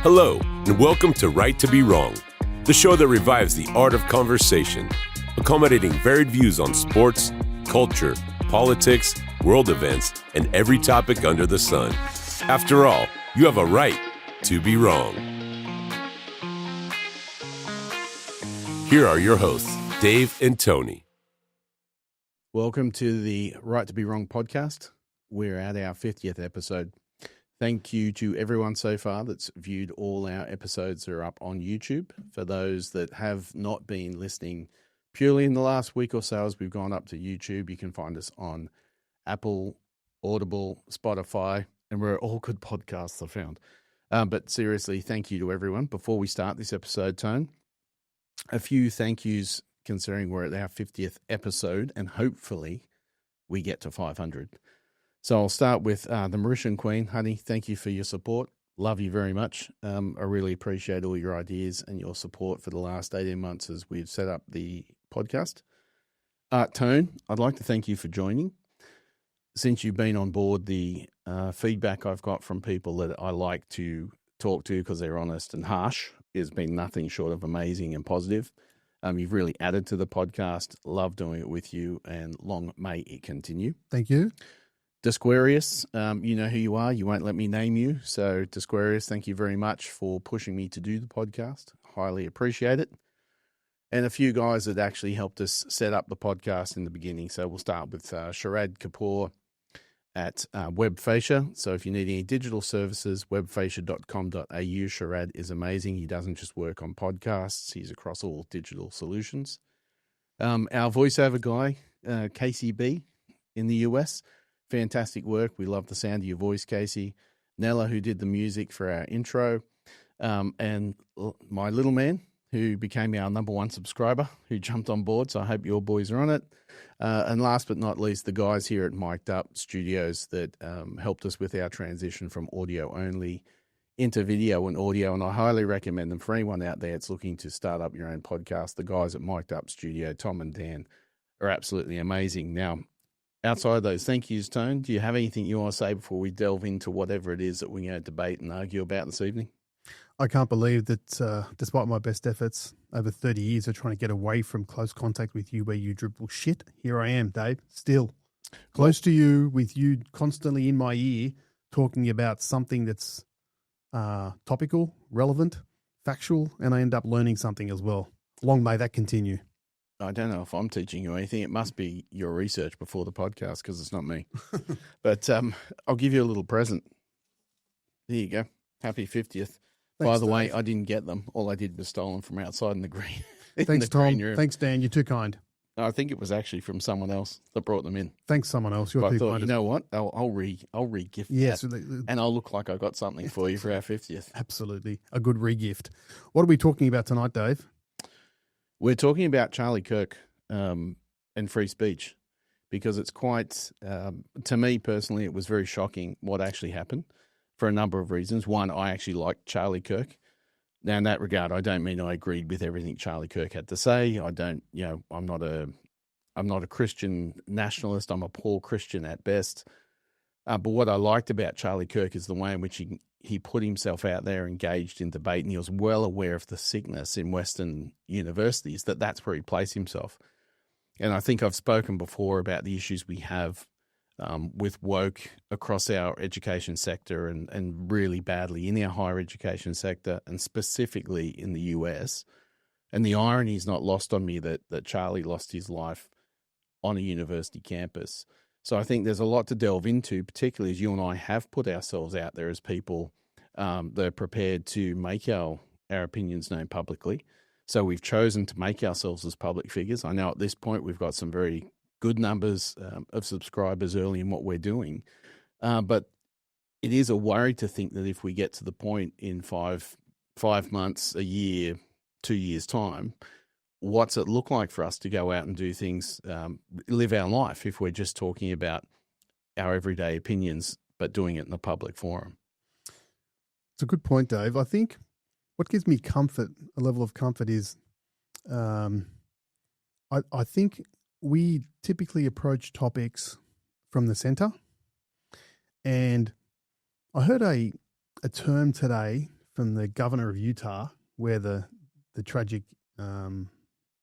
Hello, and welcome to Right to Be Wrong, the show that revives the art of conversation, accommodating varied views on sports, culture, politics, world events, and every topic under the sun. After all, you have a right to be wrong. Here are your hosts, Dave and Tony. Welcome to the Right to Be Wrong podcast. We're at our 50th episode. Thank you to everyone so far that's viewed all our episodes that are up on YouTube. For those that have not been listening purely in the last week or so as we've gone up to YouTube, you can find us on Apple, Audible, Spotify, and where all good podcasts are found. But seriously, thank you to everyone. Before we start this episode, Tone, a few thank yous considering we're at our 50th episode and hopefully we get to 500. So I'll start with the Mauritian Queen. Honey, thank you for your support. Love you very much. I really appreciate all your ideas and your support for the last 18 months as we've set up the podcast. Tone, I'd like to thank you for joining. Since you've been on board, the feedback I've got from people that I like to talk to because they're honest and harsh has been nothing short of amazing and positive. You've really added to the podcast. Love doing it with you, and long may it continue. Thank you. Disquarius, you know who you are. You won't let me name you. So, Disquarius, thank you very much for pushing me to do the podcast. Highly appreciate it. And a few guys that actually helped us set up the podcast in the beginning. So, we'll start with Sharad Kapoor at WebFacia. So, if you need any digital services, webfacia.com.au. Sharad is amazing. He doesn't just work on podcasts, he's across all digital solutions. Our voiceover guy, KCB in the US. Fantastic work. We love the sound of your voice, Casey. Nella, who did the music for our intro. And my little man, who became our number one subscriber, who jumped on board. So I hope your boys are on it. And last but not least, the guys here at Mic'd Up Studios that helped us with our transition from audio only into video and audio. And I highly recommend them for anyone out there that's looking to start up your own podcast. The guys at Mic'd Up Studio, Tom and Dan, are absolutely amazing. Now, outside of those thank yous, Tone, do you have anything you want to say before we delve into whatever it is that we're going to debate and argue about this evening? I can't believe that despite my best efforts over 30 years of trying to get away from close contact with you where you dribble shit, here I am, Dave, still close to you with you constantly in my ear talking about something that's topical, relevant, factual, and I end up learning something as well. Long may that continue. I don't know if I'm teaching you anything. It must be your research before the podcast because it's not me. But I'll give you a little present. There you go. Happy 50th. Thanks, By the Dave. way, I didn't get them. All I did was stole them from outside in the green. Thanks, Tom. Thanks, Dan. You're too kind. I think it was actually from someone else that brought them in. Thanks, someone else. You're But I too thought, kind. you know what? I'll re-gift Yes, that. And I'll look like I got something for you for our 50th. absolutely. A good re-gift. What are we talking about tonight, Dave? We're talking about Charlie Kirk and free speech because it's quite, to me personally, it was very shocking what actually happened for a number of reasons. One, I actually liked Charlie Kirk. Now, in that regard, I don't mean I agreed with everything Charlie Kirk had to say. I don't, I'm not a Christian nationalist. I'm a poor Christian at best. But what I liked about Charlie Kirk is the way in which he put himself out there, engaged in debate, and he was well aware of the sickness in Western universities, that's where he placed himself. And I think I've spoken before about the issues we have with woke across our education sector and really badly in our higher education sector and specifically in the US. And the irony is not lost on me that Charlie lost his life on a university campus. So I think there's a lot to delve into, particularly as you and I have put ourselves out there as people that are prepared to make our opinions known publicly. So we've chosen to make ourselves as public figures. I know at this point we've got some very good numbers of subscribers early in what we're doing. But it is a worry to think that if we get to the point in five months, a year, 2 years' time, what's it look like for us to go out and do things, live our life if we're just talking about our everyday opinions, but doing it in a public forum? It's a good point, Dave. I think what gives me comfort, a level of comfort, is I think we typically approach topics from the center. And I heard a term today from the governor of Utah, where the tragic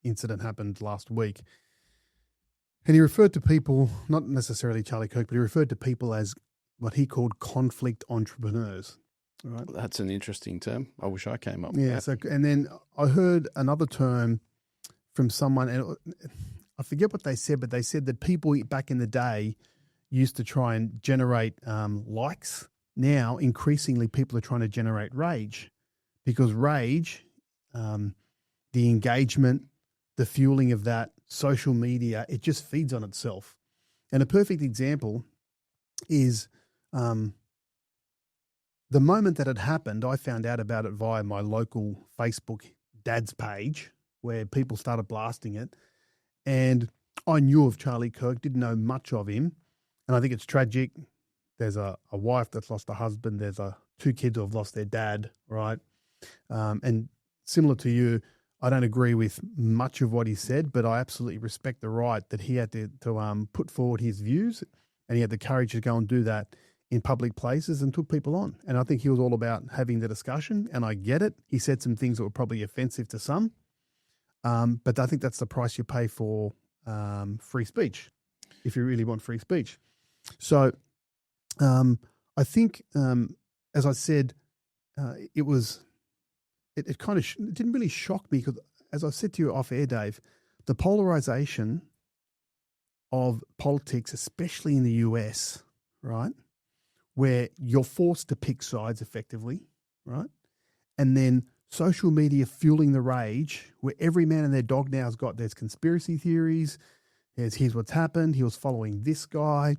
incident happened last week. And he referred to people, not necessarily Charlie Kirk, but he referred to people as what he called conflict entrepreneurs. Right? That's an interesting term. I wish I came up with Yeah. that. So, and then I heard another term from someone, and I forget what they said, but they said that people back in the day used to try and generate likes. Now, increasingly, people are trying to generate rage, because rage, the engagement, the fueling of that, social media, it just feeds on itself. And a perfect example is the moment that it happened, I found out about it via my local Facebook dad's page, where people started blasting it. And I knew of Charlie Kirk, didn't know much of him. And I think it's tragic. There's a wife that's lost a husband. There's two kids who have lost their dad, right? And similar to you, I don't agree with much of what he said, but I absolutely respect the right that he had to put forward his views, and he had the courage to go and do that in public places and took people on. And I think he was all about having the discussion, and I get it. He said some things that were probably offensive to some, but I think that's the price you pay for free speech, if you really want free speech. So I think, as I said, it kind of it didn't really shock me, because, as I said to you off air, Dave, the polarization of politics, especially in the US, right, where you're forced to pick sides effectively, right, and then social media fueling the rage, where every man and their dog now has got, there's conspiracy theories, here's what's happened, he was following this guy,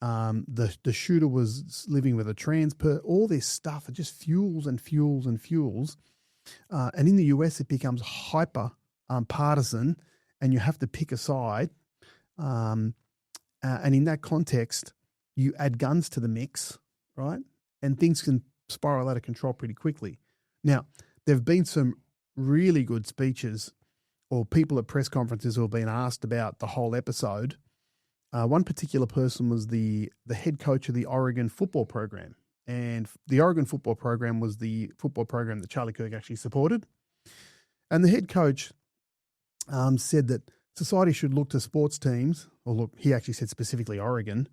the shooter was living with a trans person, all this stuff, it just fuels and fuels and fuels. And in the US, it becomes hyper partisan, and you have to pick a side. And in that context, you add guns to the mix, right? And things can spiral out of control pretty quickly. Now, there have been some really good speeches, or people at press conferences who have been asked about the whole episode. One particular person was the head coach of the Oregon football program. And the Oregon football program was the football program that Charlie Kirk actually supported. And the head coach said that society should look to sports teams, or look, he actually said specifically Oregon,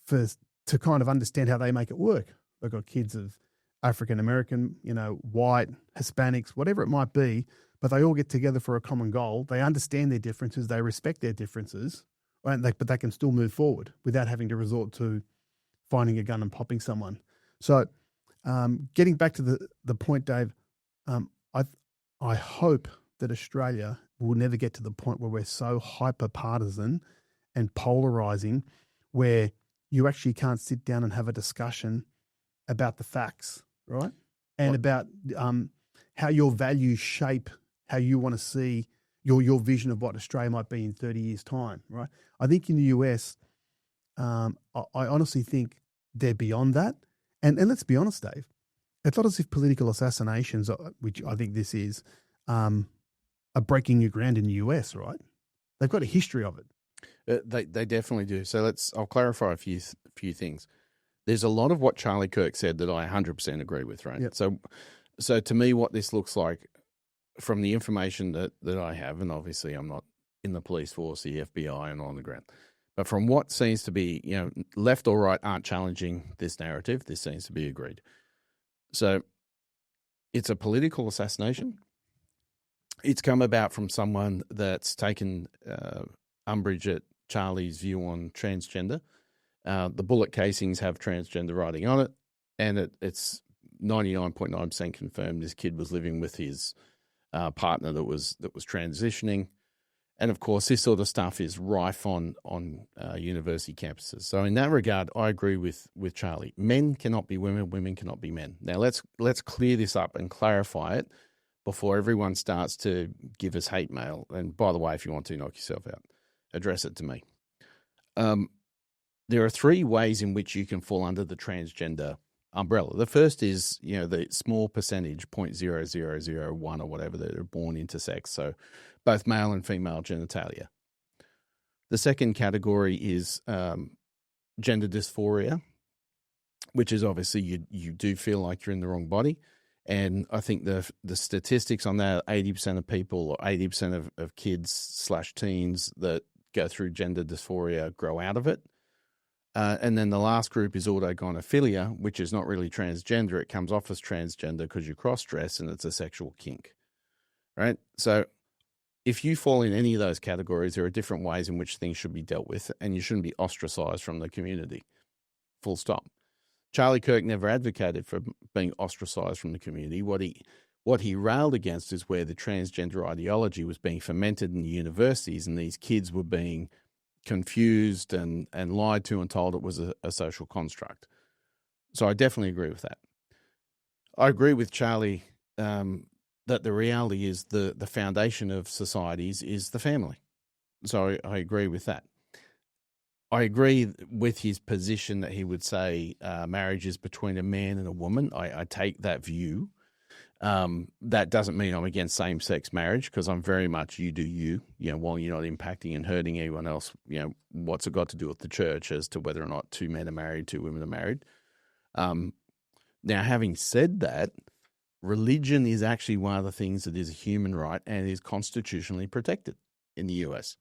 to kind of understand how they make it work. They've got kids of African-American, white, Hispanics, whatever it might be, but they all get together for a common goal. They understand their differences. They respect their differences, right? But they can still move forward without having to resort to finding a gun and popping someone. So getting back to the point, Dave, I hope that Australia will never get to the point where we're so hyper-partisan and polarizing, where you actually can't sit down and have a discussion about the facts, right? And about how your values shape how you want to see your vision of what Australia might be in 30 years' time, right? I think in the US, I honestly think they're beyond that. And let's be honest, Dave, it's not as if political assassinations, which I think this is, are breaking new ground in the US, right? They've got a history of it. They definitely do. So I'll clarify a few things. There's a lot of what Charlie Kirk said that I 100% agree with, right? Yep. So to me, what this looks like, from the information that I have, and obviously I'm not in the police force, the FBI, and on the ground, but from what seems to be, left or right aren't challenging this narrative. This seems to be agreed. So it's a political assassination. It's come about from someone that's taken umbrage at Charlie's view on transgender. The bullet casings have transgender writing on it, and it's 99.9% confirmed this kid was living with his partner that was transitioning. And of course, this sort of stuff is rife on university campuses. So in that regard, I agree with Charlie. Men cannot be women, women cannot be men. Now let's clear this up and clarify it before everyone starts to give us hate mail. And by the way, if you want to, knock yourself out. Address it to me. There are three ways in which you can fall under the transgender umbrella. The first is, the small percentage, 0.0001 or whatever, that are born intersex, so both male and female genitalia. The second category is gender dysphoria, which is obviously you do feel like you're in the wrong body. And I think the statistics on that, 80% of people or 80% of kids/teens that go through gender dysphoria grow out of it. And then the last group is autogynephilia, which is not really transgender. It comes off as transgender because you cross-dress and it's a sexual kink, right? So if you fall in any of those categories, there are different ways in which things should be dealt with, and you shouldn't be ostracized from the community, full stop. Charlie Kirk never advocated for being ostracized from the community. What he railed against is where the transgender ideology was being fermented in the universities, and these kids were being confused and lied to and told it was a social construct. So I definitely agree with that. I agree with Charlie that the reality is the foundation of societies is the family. So I agree with that. I agree with his position that he would say marriage is between a man and a woman. I take that view. That doesn't mean I'm against same-sex marriage, because I'm very much you do you. While you're not impacting and hurting anyone else, what's it got to do with the church as to whether or not two men are married, two women are married? Now, having said that, religion is actually one of the things that is a human right and is constitutionally protected in the US.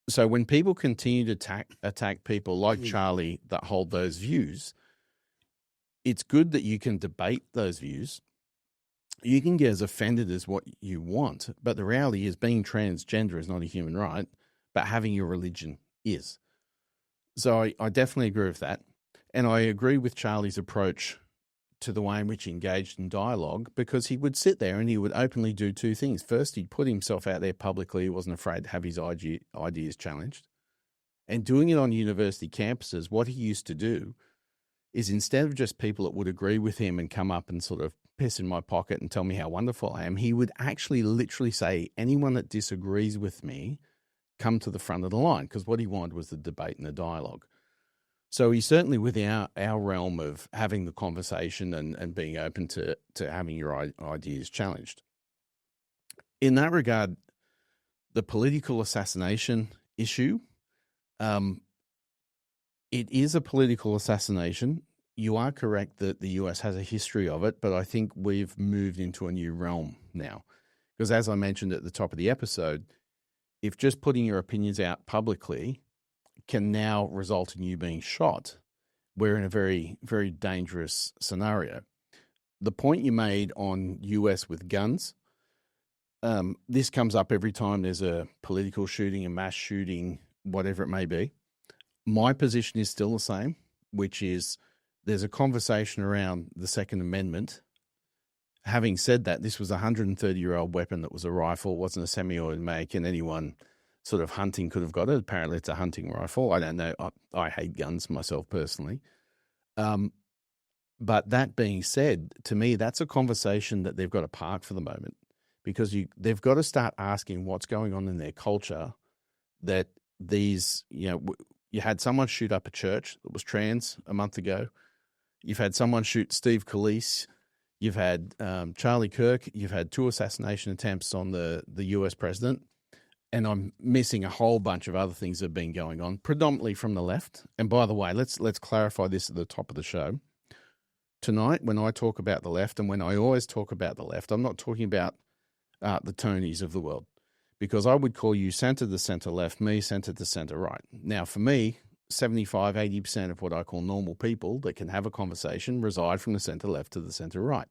So when people continue to attack people like Charlie that hold those views, it's good that you can debate those views. You can get as offended as what you want, but the reality is being transgender is not a human right, but having your religion is. So I definitely agree with that. And I agree with Charlie's approach to the way in which he engaged in dialogue, because he would sit there and he would openly do two things. First, he'd put himself out there publicly. He wasn't afraid to have his ideas challenged. And doing it on university campuses, what he used to do is, instead of just people that would agree with him and come up and sort of piss in my pocket and tell me how wonderful I am, he would actually literally say, anyone that disagrees with me, come to the front of the line, because what he wanted was the debate and the dialogue. So he's certainly within our realm of having the conversation and being open to having your ideas challenged. In that regard, the political assassination issue, it is a political assassination. You are correct that the US has a history of it, but I think we've moved into a new realm now. Because as I mentioned at the top of the episode, if just putting your opinions out publicly can now result in you being shot, we're in a very, very dangerous scenario. The point you made on US with guns, this comes up every time there's a political shooting, a mass shooting, whatever it may be. My position is still the same, which is there's a conversation around the Second Amendment. Having said that, this was a 130-year-old weapon that was a rifle, it wasn't a semi-automatic, and anyone sort of hunting could have got it. Apparently it's a hunting rifle. I don't know. I hate guns myself personally. But that being said, to me, that's a conversation that they've got to park for the moment, because they've got to start asking what's going on in their culture, that these, you had someone shoot up a church that was trans a month ago. You've had someone shoot Steve Scalise. You've had Charlie Kirk. You've had 2 assassination attempts on the US president. And I'm missing a whole bunch of other things that have been going on, predominantly from the left. And by the way, let's clarify this at the top of the show. Tonight, when I talk about the left, and when I always talk about the left, I'm not talking about the Tonys of the world, because I would call you centre to centre left, me centre to centre right. Now, for me, 75, 80% of what I call normal people that can have a conversation reside from the centre left to the centre right.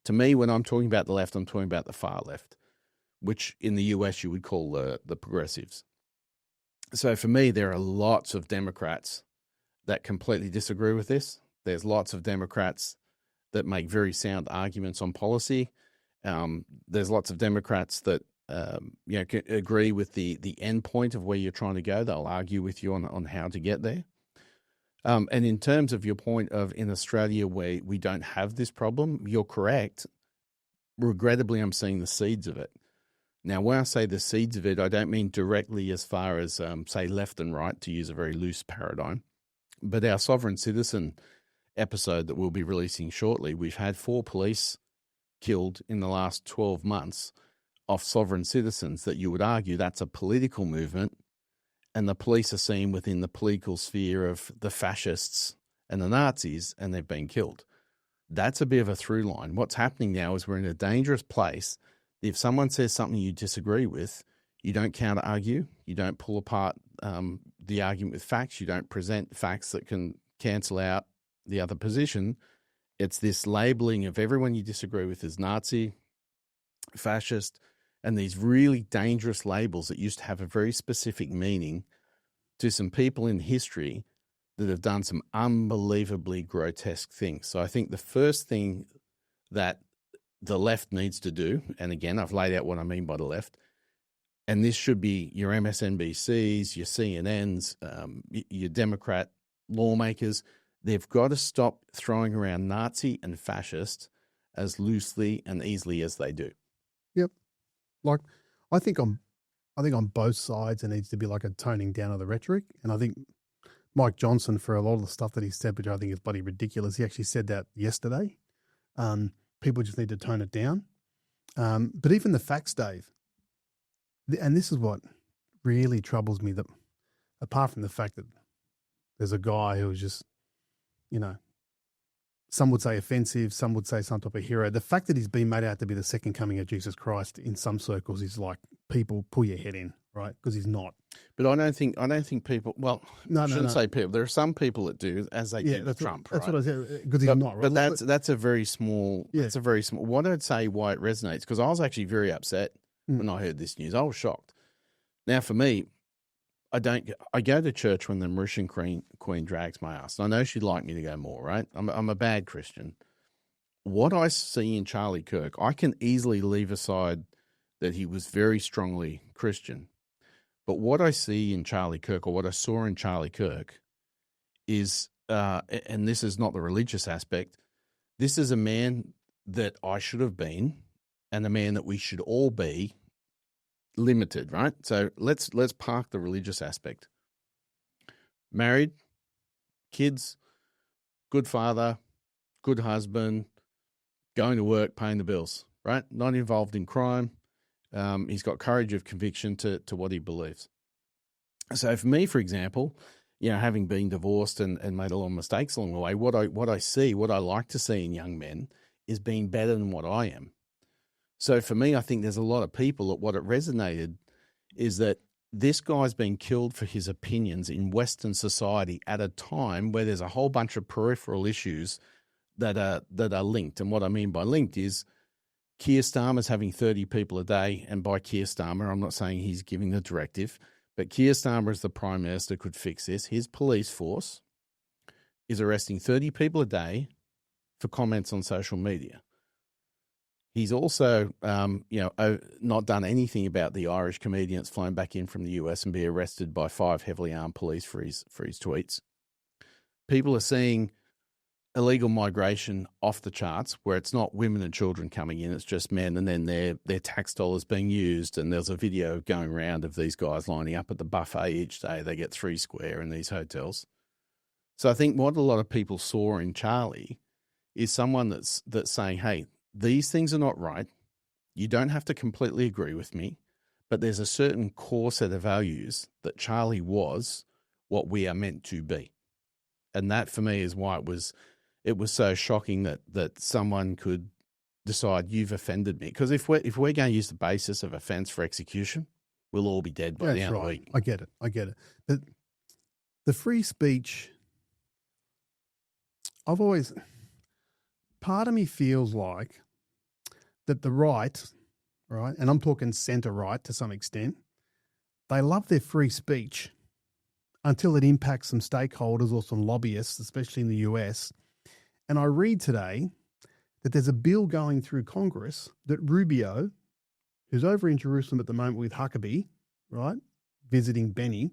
To me, when I'm talking about the left, I'm talking about the far left, which in the US you would call the progressives. So for me, there are lots of Democrats that completely disagree with this. There's lots of Democrats that make very sound arguments on policy. There's lots of Democrats that can agree with the end point of where you're trying to go. They'll argue with you on how to get there. And in terms of your point of in Australia where we don't have this problem, you're correct. Regrettably, I'm seeing the seeds of it. Now, when I say the seeds of it, I don't mean directly as far as, say, left and right, to use a very loose paradigm. But our Sovereign Citizen episode that we'll be releasing shortly, we've had 4 police killed in the last 12 months of sovereign citizens that you would argue that's a political movement, and the police are seen within the political sphere of the fascists and the Nazis, and they've been killed. That's a bit of a through line. What's happening now is we're in a dangerous place. If someone says something you disagree with, you don't counter argue, you don't pull apart the argument with facts, you don't present facts that can cancel out the other position. It's this labeling of everyone you disagree with as Nazi, fascist, and these really dangerous labels that used to have a very specific meaning to some people in history that have done some unbelievably grotesque things. So I think the first thing that the left needs to do, and again, I've laid out what I mean by the left, and this should be your MSNBCs, your CNNs, your Democrat lawmakers, they've got to stop throwing around Nazi and fascist as loosely and easily as they do. Yep. Like, I think on both sides there needs to be like a toning down of the rhetoric, and I think Mike Johnson, for a lot of the stuff that he said, which I think is bloody ridiculous, he actually said that yesterday. People just need to tone it down. But even the facts, Dave, and this is what really troubles me, that apart from the fact that there's a guy who was just, some would say offensive, some would say some type of hero. The fact that he's been made out to be the second coming of Jesus Christ in some circles is like, people pull your head in, right? Because he's not. But I don't think people. Well, no, I shouldn't say people. There are some people that do, as they do with Trump. That's right? what I said. Because he's not, right? But that's a very small. Yeah. That's a very small. What I'd say why it resonates, because I was actually very upset when I heard this news. I was shocked. Now, for me, I go to church when the Mauritian Queen drags my ass. I know she'd like me to go more, right? I'm a bad Christian. What I see in Charlie Kirk, I can easily leave aside that he was very strongly Christian. But what I see in Charlie Kirk, or what I saw in Charlie Kirk, is, and this is not the religious aspect, this is a man that I should have been, and a man that we should all be, limited, right? So let's park the religious aspect. Married, kids, good father, good husband, going to work, paying the bills, right? Not involved in crime. He's got courage of conviction to what he believes. So for me, for example, having been divorced and made a lot of mistakes along the way, what I like to see in young men is being better than what I am. So for me, I think there's a lot of people that what it resonated is that this guy's been killed for his opinions in Western society at a time where there's a whole bunch of peripheral issues that are linked. And what I mean by linked is Keir Starmer's having 30 people a day, and by Keir Starmer, I'm not saying he's giving the directive, but Keir Starmer as the Prime Minister could fix this. His police force is arresting 30 people a day for comments on social media. He's also, not done anything about the Irish comedian that's flown back in from the US and be arrested by 5 heavily armed police for his tweets. People are seeing illegal migration off the charts, where it's not women and children coming in, it's just men, and then their tax dollars being used. And there's a video going around of these guys lining up at the buffet each day. They get 3 square in these hotels. So I think what a lot of people saw in Charlie is someone that's saying, hey, these things are not right. You don't have to completely agree with me, but there's a certain core set of values that Charlie was what we are meant to be. And that for me is why it was so shocking that someone could decide you've offended me. Because if we're going to use the basis of offense for execution, we'll all be dead by the end of the week. I get it. But the free speech, part of me feels like that the right, and I'm talking centre right to some extent, they love their free speech until it impacts some stakeholders or some lobbyists, especially in the US. And I read today that there's a bill going through Congress that Rubio, who's over in Jerusalem at the moment with Huckabee, right, visiting Benny,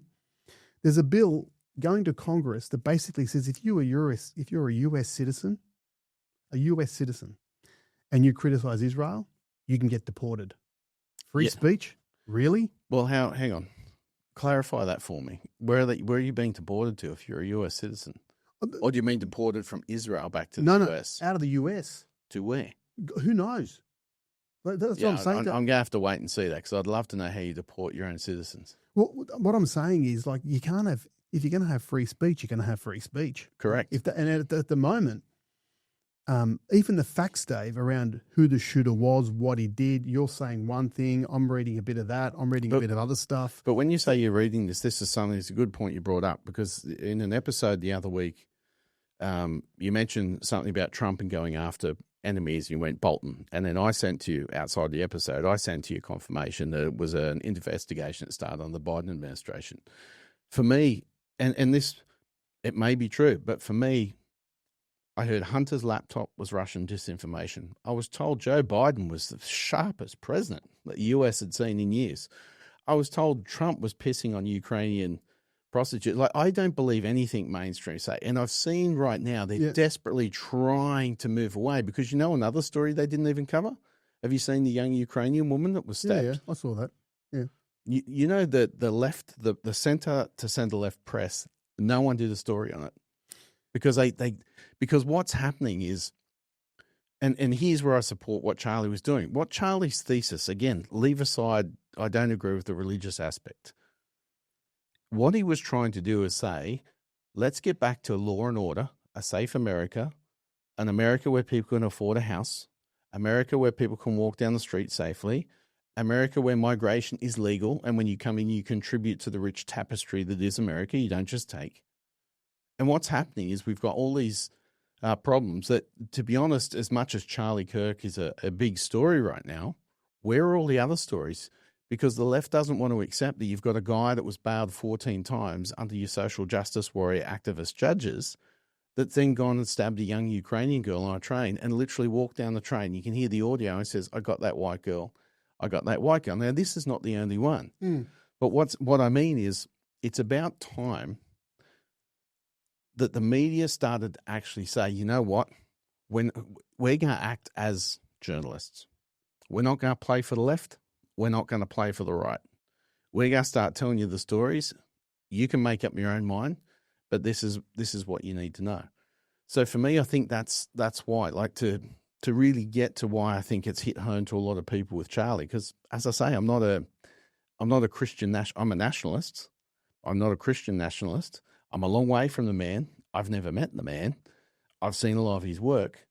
there's a bill going to Congress that basically says if you're a US citizen, and you criticize Israel, you can get deported. Free speech? Really? Well, hang on. Clarify that for me. Where are you being deported to if you're a US citizen? Or do you mean deported from Israel back to the US? Out of the US. To where? Who knows? That's what I'm saying. I'm going to have to wait and see that, because I'd love to know how you deport your own citizens. Well, what I'm saying is, like, you can't have, if you're going to have free speech, you're going to have free speech. Correct. And at the moment, even the facts, Dave, around who the shooter was, what he did. You're saying one thing. I'm reading a bit of that. I'm reading a bit of other stuff. But when you say you're reading this is something. It's a good point you brought up, because in an episode the other week, you mentioned something about Trump and going after enemies. And you went Bolton, and then I sent to you outside the episode. I sent to you confirmation that it was an investigation that started on the Biden administration. For me, and this, it may be true, but for me, I heard Hunter's laptop was Russian disinformation. I was told Joe Biden was the sharpest president that the US had seen in years. I was told Trump was pissing on Ukrainian prostitutes. Like, I don't believe anything mainstream say. And I've seen right now they're desperately trying to move away, because another story they didn't even cover? Have you seen the young Ukrainian woman that was stabbed? Yeah, I saw that. Yeah. You know that the left, the center to center left press, no one did a story on it. Because because what's happening is, and here's where I support what Charlie was doing. What Charlie's thesis, again, leave aside, I don't agree with the religious aspect. What he was trying to do is say, let's get back to law and order, a safe America, an America where people can afford a house, America where people can walk down the street safely, America where migration is legal, and when you come in, you contribute to the rich tapestry that is America. You don't just take. And what's happening is we've got all these problems that, to be honest, as much as Charlie Kirk is a big story right now, where are all the other stories? Because the left doesn't want to accept that you've got a guy that was bailed 14 times under your social justice warrior activist judges that's then gone and stabbed a young Ukrainian girl on a train and literally walked down the train. You can hear the audio and it says, I got that white girl. I got that white girl. Now, this is not the only one. But what I mean is, it's about time that the media started to actually say, you know what, when we're going to act as journalists. We're not going to play for the left. We're not going to play for the right. We're going to start telling you the stories. You can make up your own mind, but this is what you need to know. So for me, I think that's why, like, to really get to why I think it's hit home to a lot of people with Charlie, because as I say, I'm not a Christian. I'm a nationalist. I'm not a Christian nationalist. I'm a long way from the man. I've never met the man. I've seen a lot of his work.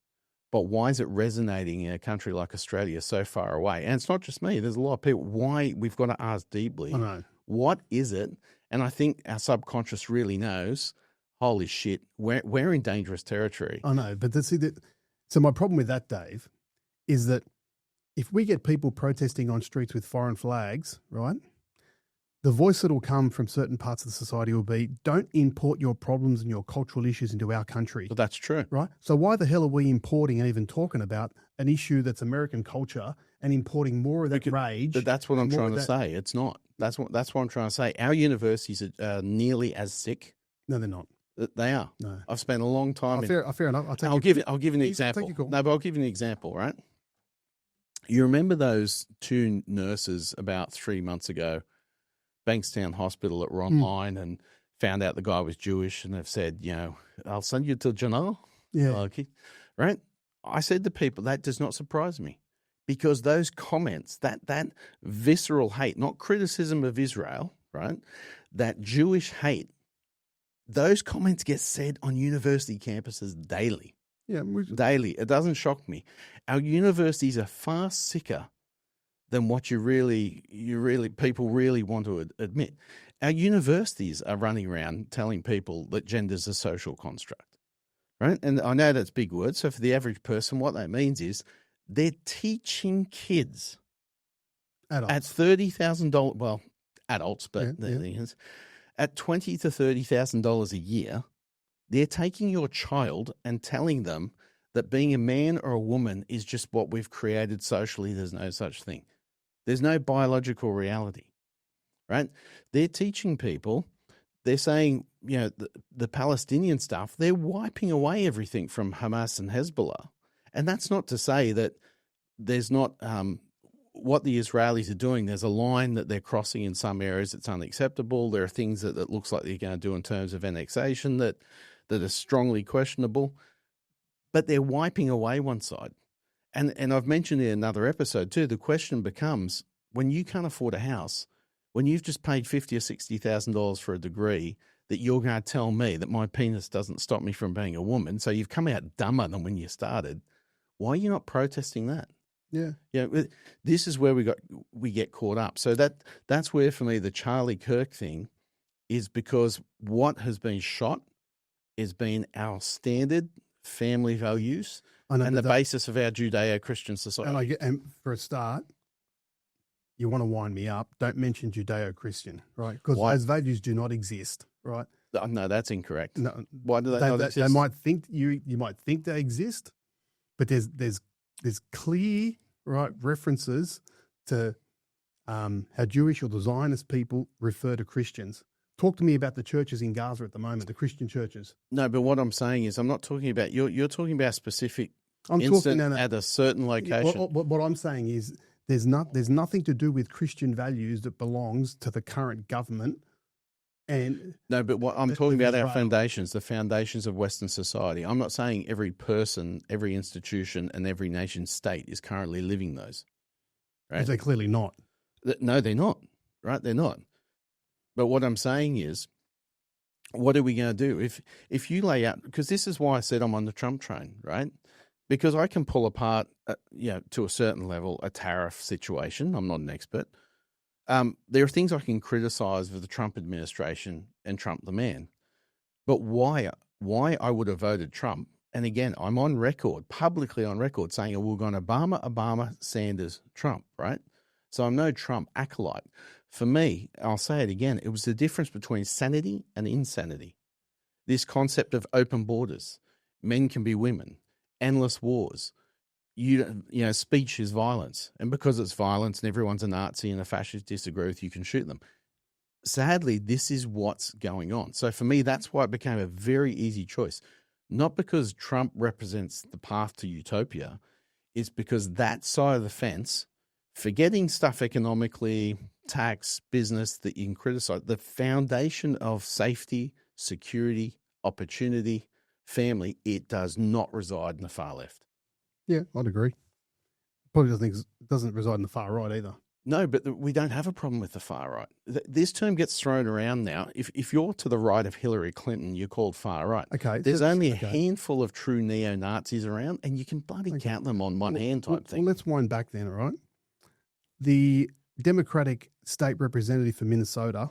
But why is it resonating in a country like Australia so far away? And it's not just me. There's a lot of people. Why? We've got to ask deeply. I know. What is it? And I think our subconscious really knows, holy shit, we're in dangerous territory. I know. But so my problem with that, Dave, is that if we get people protesting on streets with foreign flags, right, the voice that will come from certain parts of the society will be, don't import your problems and your cultural issues into our country. But that's true. Right? So why the hell are we importing and even talking about an issue that's American culture and importing more of that rage? But that's what I'm trying to say. It's not. That's what I'm trying to say. Our universities are nearly as sick. No, they're not. They are. No. I've spent a long time. Fair enough. I'll give you an example. No, but I'll give you an example, right? You remember those two nurses about 3 months ago, Bankstown Hospital, that were online and found out the guy was Jewish, and they've said, I'll send you to Janelle. Yeah. Okay. Right? I said to people, that does not surprise me, because those comments, that visceral hate, not criticism of Israel, right? That Jewish hate, those comments get said on university campuses daily. Yeah. Daily. It doesn't shock me. Our universities are far sicker than what people really want to admit. Our universities are running around telling people that gender is a social construct, right? And I know that's big words. So for the average person, what that means is they're teaching kids adults at $30,000. Well, adults, but at $20,000 to $30,000 a year, they're taking your child and telling them that being a man or a woman is just what we've created socially. There's no such thing. There's no biological reality, right? They're teaching people, they're saying, the Palestinian stuff, they're wiping away everything from Hamas and Hezbollah. And that's not to say that there's not what the Israelis are doing. There's a line that they're crossing in some areas that's unacceptable. There are things that looks like they're going to do in terms of annexation that are strongly questionable. But they're wiping away one side. And I've mentioned in another episode too, the question becomes, when you can't afford a house, when you've just paid $50,000 or $60,000 for a degree that you're going to tell me that my penis doesn't stop me from being a woman. So you've come out dumber than when you started. Why are you not protesting that? Yeah. This is where we get caught up. So that's where, for me, the Charlie Kirk thing is, because what has been shot has been our standard family values and the basis of our Judeo-Christian society. And for a start, you want to wind me up, don't mention Judeo-Christian, right? Because those values do not exist, right? No, that's incorrect. No, why do they not exist? They might think you might think they exist, but there's clear, right, references to how Jewish or the Zionist people refer to Christians. Talk to me about the churches in Gaza at the moment, the Christian churches. No, but what I'm saying is, I'm not talking about you're talking about specific at a certain location. What I'm saying is, there's nothing to do with Christian values that belongs to the current government. And no, but what I'm talking about, our foundations, the foundations of Western society. I'm not saying every person, every institution, and every nation state is currently living those. Right? They're clearly not. No, they're not. Right? They're not. But what I'm saying is, what are we going to do if you lay out? Because this is why I said I'm on the Trump train, right? Because I can pull apart, to a certain level, a tariff situation. I'm not an expert. There are things I can criticize of the Trump administration and Trump the man. But why I would have voted Trump, and again, I'm on record, publicly on record, saying we're going Obama, Sanders, Trump, right? So I'm no Trump acolyte. For me, I'll say it again, it was the difference between sanity and insanity. This concept of open borders, men can be women, endless wars. Speech is violence. And because it's violence and everyone's a Nazi and a fascist disagree with you, can shoot them. Sadly, this is what's going on. So for me, that's why it became a very easy choice. Not because Trump represents the path to utopia, it's because that side of the fence, forgetting stuff economically, tax, business that you can criticize, the foundation of safety, security, opportunity, family, it does not reside in the far left. Yeah, I'd agree. Probably doesn't reside in the far right either. No, but we don't have a problem with the far right. This term gets thrown around now. If you're to the right of Hillary Clinton, you're called far right. Okay. There's only a handful of true neo-Nazis around, and you can bloody count them on one hand type thing. Well, let's wind back then, all right? The Democratic state representative for Minnesota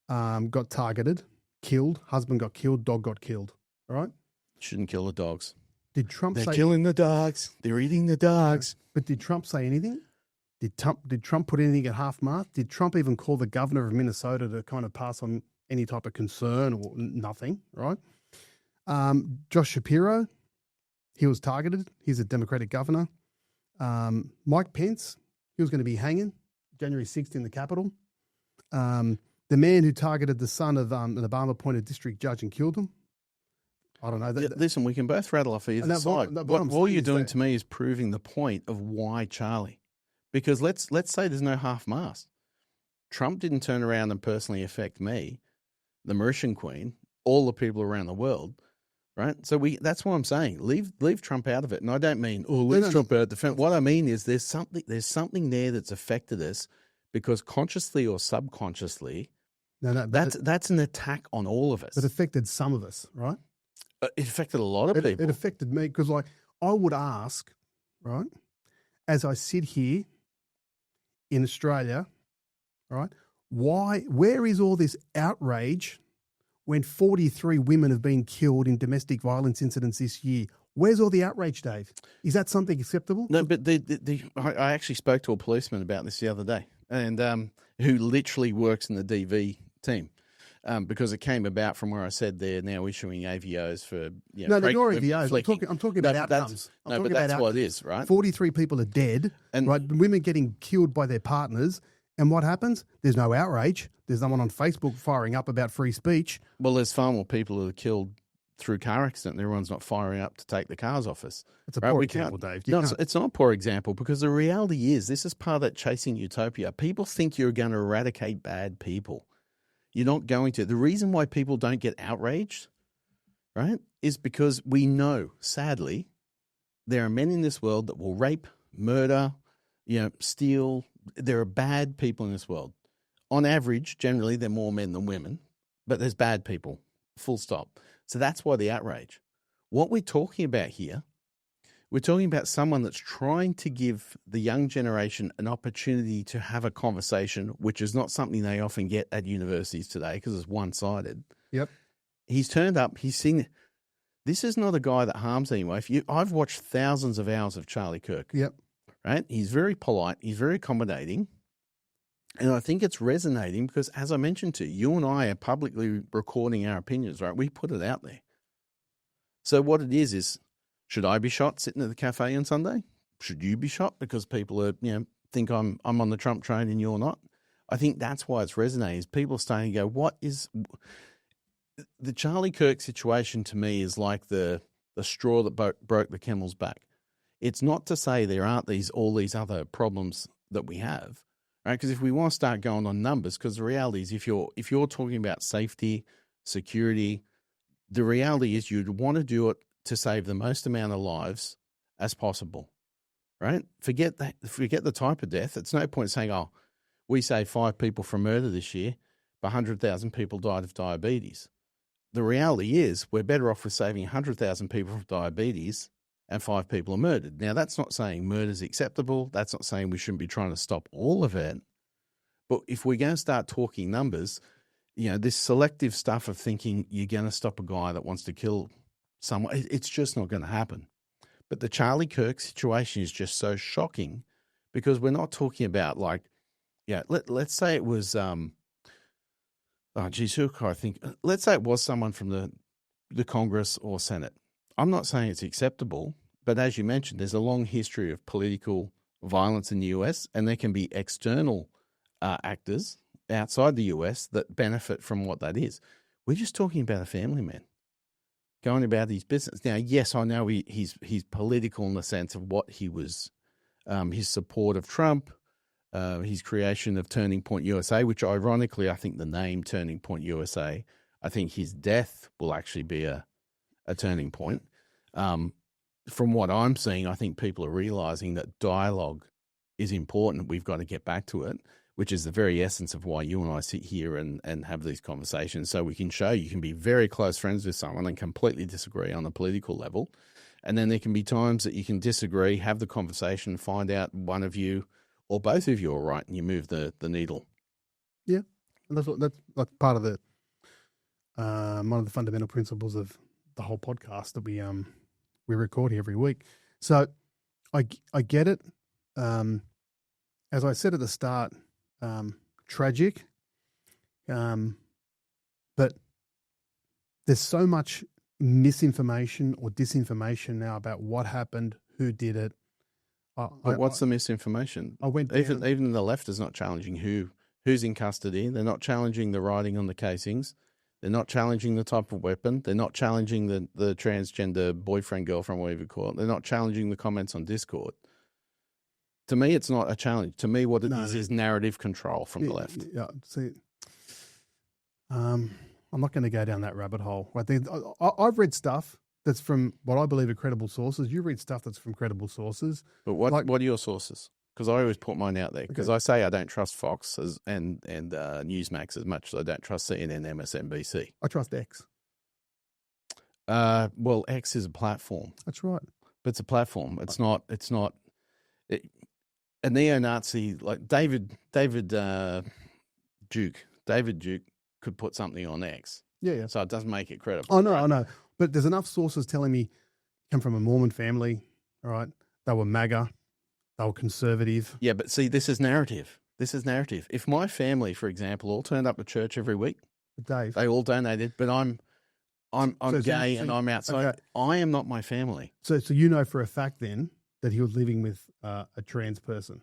got targeted, killed, husband got killed, dog got killed, all right? Shouldn't kill the dogs. Did Trump They're killing the dogs. They're eating the dogs. But did Trump say anything? Did Trump put anything at half-mast? Did Trump even call the governor of Minnesota to kind of pass on any type of concern or nothing, right? Josh Shapiro, he was targeted. He's a Democratic governor. Mike Pence, he was going to be hanging January 6th in the Capitol. The man who targeted the son of an Obama-appointed district judge and killed him, I don't know. Listen, we can both rattle off either side. All you're doing to me is proving the point of why Charlie. Because let's say there's no half-mast. Trump didn't turn around and personally affect me, the Mauritian Queen, all the people around the world, right? So that's what I'm saying. Leave Trump out of it. And I don't mean, leave Trump out of the fence. What I mean is there's something there that's affected us because consciously or subconsciously, that's an attack on all of us. It affected some of us, right? It affected a lot of people. It affected me because, I would ask, right, as I sit here in Australia, right, where is all this outrage when 43 women have been killed in domestic violence incidents this year? Where's all the outrage, Dave? Is that something acceptable? No, but I actually spoke to a policeman about this the other day, and who literally works in the DV team. Because it came about from where I said they're now issuing AVOs for no, they're not AVOs. I'm talking about outcomes. But that's what it is, right? 43 people are dead, right? Women getting killed by their partners, and what happens? There's no outrage. There's no one on Facebook firing up about free speech. Well, there's far more people who are killed through car accident, and everyone's not firing up to take the cars off us. It's a poor example, Dave. It's not a poor example because the reality is this is part of that chasing utopia. People think you're going to eradicate bad people. You're not going to. The reason why people don't get outraged, right, is because we know, sadly, there are men in this world that will rape, murder, steal. There are bad people in this world. On average, generally, they're more men than women. but there's bad people, full stop. So that's why the outrage. What we're talking about here, we're talking about someone that's trying to give the young generation an opportunity to have a conversation, which is not something they often get at universities today because it's one-sided. Yep. He's turned up. He's seen. This is not a guy that harms anyone. I've watched thousands of hours of Charlie Kirk. Yep. Right? He's very polite. He's very accommodating. And I think it's resonating because, as I mentioned to you, you and I are publicly recording our opinions, right? We put it out there. So what it is, should I be shot sitting at the cafe on Sunday? Should you be shot because people are, think I'm on the Trump train and you're not? I think that's why it's resonating. Is people are starting to go, what is the Charlie Kirk situation? To me, is like the straw that broke the camel's back. It's not to say there aren't all these other problems that we have, right? Because if we want to start going on numbers, because the reality is, if you're talking about safety, security, the reality is you'd want to do it to save the most amount of lives as possible, right? Forget the type of death. It's no point saying, oh, we saved 5 people from murder this year, but 100,000 people died of diabetes. The reality is we're better off with saving 100,000 people from diabetes and 5 people are murdered. Now, that's not saying murder is acceptable. That's not saying we shouldn't be trying to stop all of it. But if we're going to start talking numbers, this selective stuff of thinking you're going to stop a guy that wants to kill someone, it's just not going to happen. But the Charlie Kirk situation is just so shocking because we're not talking about let's say it was, let's say it was someone from the Congress or Senate. I'm not saying it's acceptable, but as you mentioned, there's a long history of political violence in the US, and there can be external actors outside the US that benefit from what that is. We're just talking about a family man going about his business. Now, yes, I know he's political in the sense of what he was, his support of Trump, his creation of Turning Point USA, which ironically, I think the name Turning Point USA, I think his death will actually be a turning point. From what I'm seeing, I think people are realizing that dialogue is important. We've got to get back to it, which is the very essence of why you and I sit here and have these conversations. So we can show you can be very close friends with someone and completely disagree on a political level. And then there can be times that you can disagree, have the conversation, find out one of you or both of you are right, and you move the needle. Yeah. And that's like part of the one of the fundamental principles of the whole podcast that we record here every week. So I get it. As I said at the start, tragic. But there's so much misinformation or disinformation now about what happened, who did it. What's the misinformation? Even the left is not challenging who's in custody. They're not challenging the writing on the casings. They're not challenging the type of weapon. They're not challenging the transgender boyfriend, girlfriend, whatever you call it. They're not challenging the comments on Discord. To me, it's not a challenge. To me, what it is narrative control from the left. Yeah. See, I'm not going to go down that rabbit hole. I think I've read stuff that's from what I believe are credible sources. You read stuff that's from credible sources. But what are your sources? Because I always put mine out there. Because I say I don't trust Fox and Newsmax as much as I don't trust CNN, MSNBC. I trust X. Well, X is a platform. That's right. But it's a platform. It's not. A neo-Nazi like David Duke could put something on X. Yeah. So it doesn't make it credible. Oh no, I know. But there's enough sources telling me come from a Mormon family. All right, they were MAGA. They were conservative. Yeah, but see, this is narrative. If my family, for example, all turned up to church every week, Dave, they all donated, but I'm gay and I'm outside. Okay. I am not my family. So you know for a fact then that he was living with a trans person.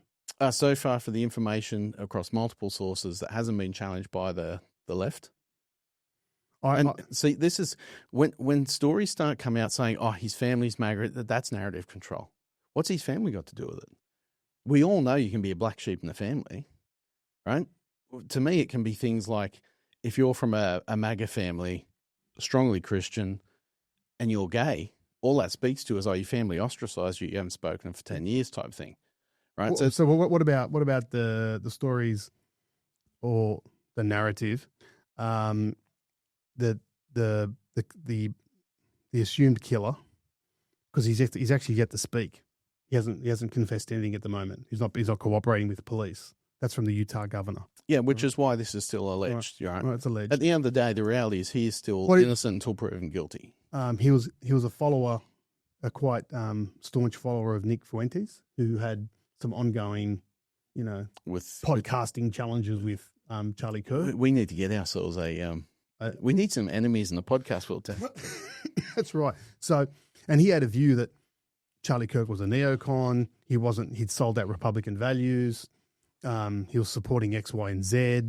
So far, for the information across multiple sources, that hasn't been challenged by the left. See, this is when stories start coming out saying, "Oh, his family's MAGA," that's narrative control. What's his family got to do with it? We all know you can be a black sheep in the family, right? To me, it can be things like if you're from a MAGA family, strongly Christian, and you're gay, all that speaks to is, your family ostracized you, you haven't spoken for 10 years type thing, right? So what about the stories or the narrative the assumed killer, because he's actually yet to speak. He hasn't confessed anything at the moment. He's not cooperating with the police. That's from the Utah governor. Yeah, which is why this is still alleged. Right. Right, it's alleged. At the end of the day, the reality is he is still innocent until proven guilty. He was a follower, a quite staunch follower of Nick Fuentes, who had some ongoing, with podcasting challenges with Charlie Kirk. We need to get ourselves we need some enemies in the podcast world. That's right. So, and he had a view that Charlie Kirk was a neocon. He'd sold out Republican values. He was supporting X, Y, and Z.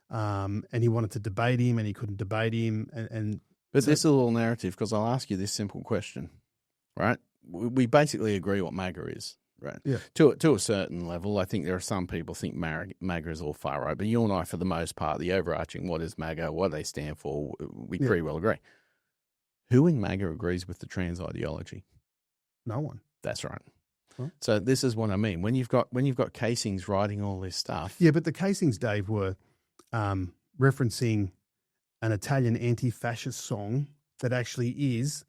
And he wanted to debate him, and he couldn't debate him. But this is a little narrative, because I'll ask you this simple question, right? We basically agree what MAGA is, right? Yeah. To a certain level, I think there are some people think MAGA is all far right, but you and I, for the most part, the overarching what is MAGA, what they stand for, we pretty well agree. Who in MAGA agrees with the trans ideology? No one. That's right. Huh? So this is what I mean. When you've got casings writing all this stuff. Yeah, but the casings, Dave, were referencing an Italian anti-fascist song that actually is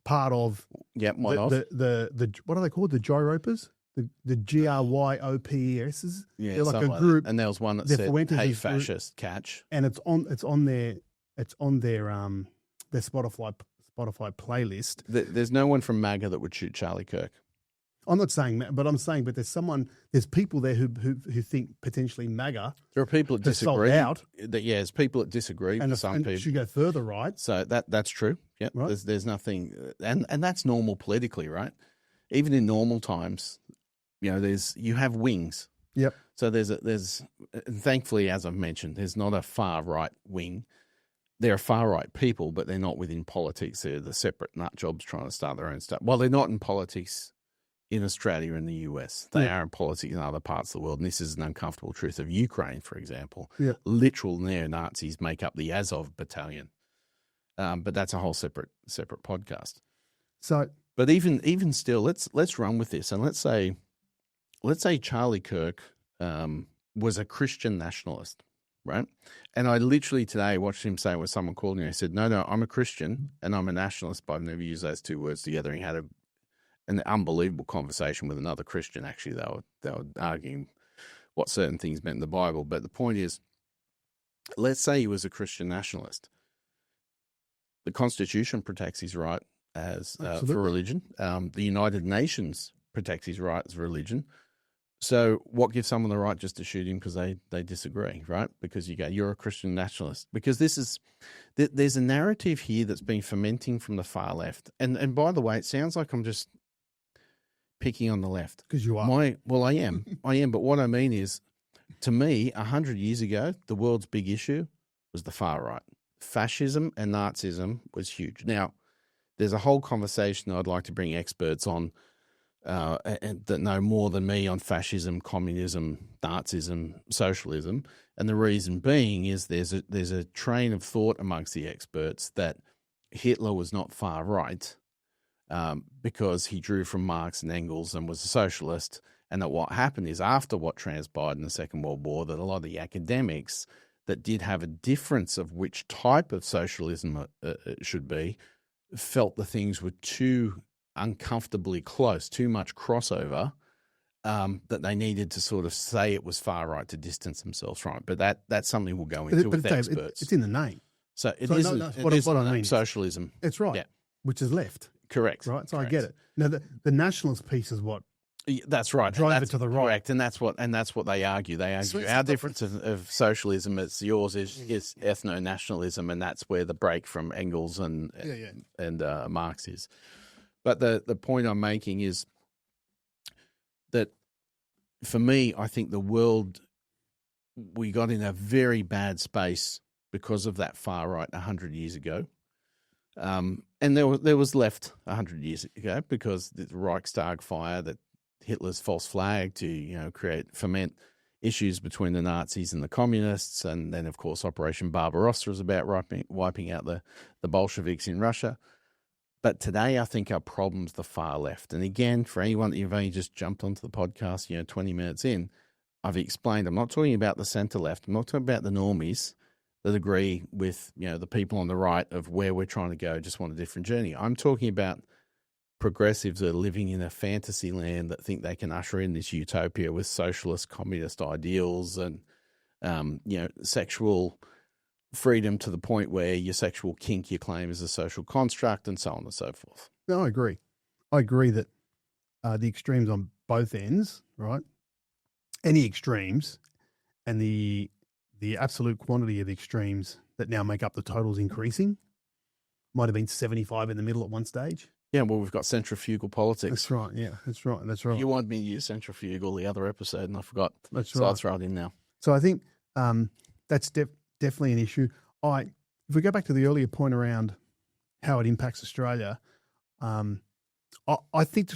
part of the what are they called? The Gyropers? The GRYOPESs? Yeah, they're like a group. And there was one that said, "Hey, fascist, catch." And it's on their Spotify playlist. There's no one from MAGA that would shoot Charlie Kirk. I'm not saying that, but I'm saying, but there's people there who think potentially MAGA. There are people that disagree. There's people that disagree. And some people should go further, right? So that's true. Yeah, right. There's nothing, and that's normal politically, right? Even in normal times, you have wings. Yep. So there's and thankfully, as I've mentioned, there's not a far right wing. They're far right people, but they're not within politics. They're the separate nut jobs trying to start their own stuff. Well, they're not in politics in Australia and the US. They are in politics in other parts of the world. And this is an uncomfortable truth of Ukraine, for example. Yeah. Literal neo-Nazis make up the Azov battalion. But that's a whole separate podcast. So, but even still, let's run with this. And let's say Charlie Kirk was a Christian nationalist, right? And I literally today watched him say when someone called me, I said, no, I'm a Christian and I'm a nationalist, but I've never used those two words together. And he had an unbelievable conversation with another Christian. Actually, they were arguing what certain things meant in the Bible. But the point is, let's say he was a Christian nationalist. The Constitution protects his right as for religion. The United Nations protects his right as religion. So what gives someone the right just to shoot him because they disagree, right? Because you're a Christian nationalist. Because there's a narrative here that's been fermenting from the far left. And by the way, it sounds like I'm just picking on the left. Because you are. I am. But what I mean is, to me, 100 years ago, the world's big issue was the far right. Fascism and Nazism was huge. Now, there's a whole conversation I'd like to bring experts on and that know more than me on fascism, communism, Nazism, socialism. And the reason being is there's a train of thought amongst the experts that Hitler was not far right because he drew from Marx and Engels and was a socialist, and that what happened is after what transpired in the Second World War, that a lot of the academics that did have a difference of which type of socialism it should be felt the things were too uncomfortably close, too much crossover, that they needed to sort of say it was far right to distance themselves from it. But that's something we'll go into with experts. It's in the name. So it is what I mean. Socialism. It's right. Yeah. Which is left. Correct. Right. So correct. I get it. Now the nationalist piece is what. That's right. Drive it to the right. Correct. And that's what they argue. They argue our difference of socialism, it's yours is ethno-nationalism, and that's where the break from Engels and Marx is. But the point I'm making is that for me, I think the world, we got in a very bad space because of that far right 100 years ago. And there was left 100 years ago because the Reichstag fire, that Hitler's false flag to ferment issues between the Nazis and the communists, and then of course Operation Barbarossa is about wiping out the Bolsheviks in Russia. But today I think our problem's the far left. And again, for anyone that you've only just jumped onto the podcast, 20 minutes in, I've explained I'm not talking about the centre left. I'm not talking about the normies. that agree with, the people on the right of where we're trying to go, just want a different journey. I'm talking about progressives that are living in a fantasy land that think they can usher in this utopia with socialist, communist ideals and, sexual freedom to the point where your sexual kink you claim is a social construct and so on and so forth. No, I agree. I agree that the extremes on both ends, right? Any extremes and the absolute quantity of extremes that now make up the totals increasing. Might have been 75 in the middle at one stage. Yeah, well, we've got centrifugal politics. That's right. Yeah, that's right. That's right. You wanted me to use centrifugal the other episode, and I forgot. That's right. So I'll throw it in now. So I think that's definitely an issue. If we go back to the earlier point around how it impacts Australia, I think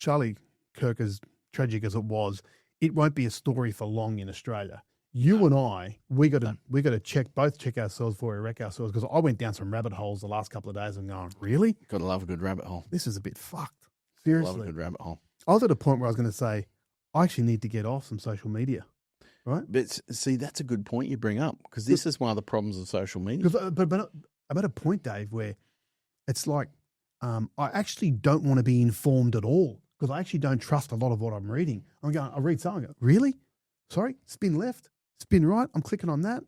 Charlie Kirk, as tragic as it was, it won't be a story for long in Australia. You and I, we got to check ourselves before we wreck ourselves, because I went down some rabbit holes the last couple of days and going, really? Got to love a good rabbit hole. This is a bit fucked. Seriously. Love a good rabbit hole. I was at a point where I was going to say, I actually need to get off some social media, right? But see, that's a good point you bring up, because this is one of the problems of social media. But I'm at a point, Dave, where it's like I actually don't want to be informed at all, because I actually don't trust a lot of what I'm reading. I read something, I go, really? Sorry? Spin left? Spin right? I'm clicking on that.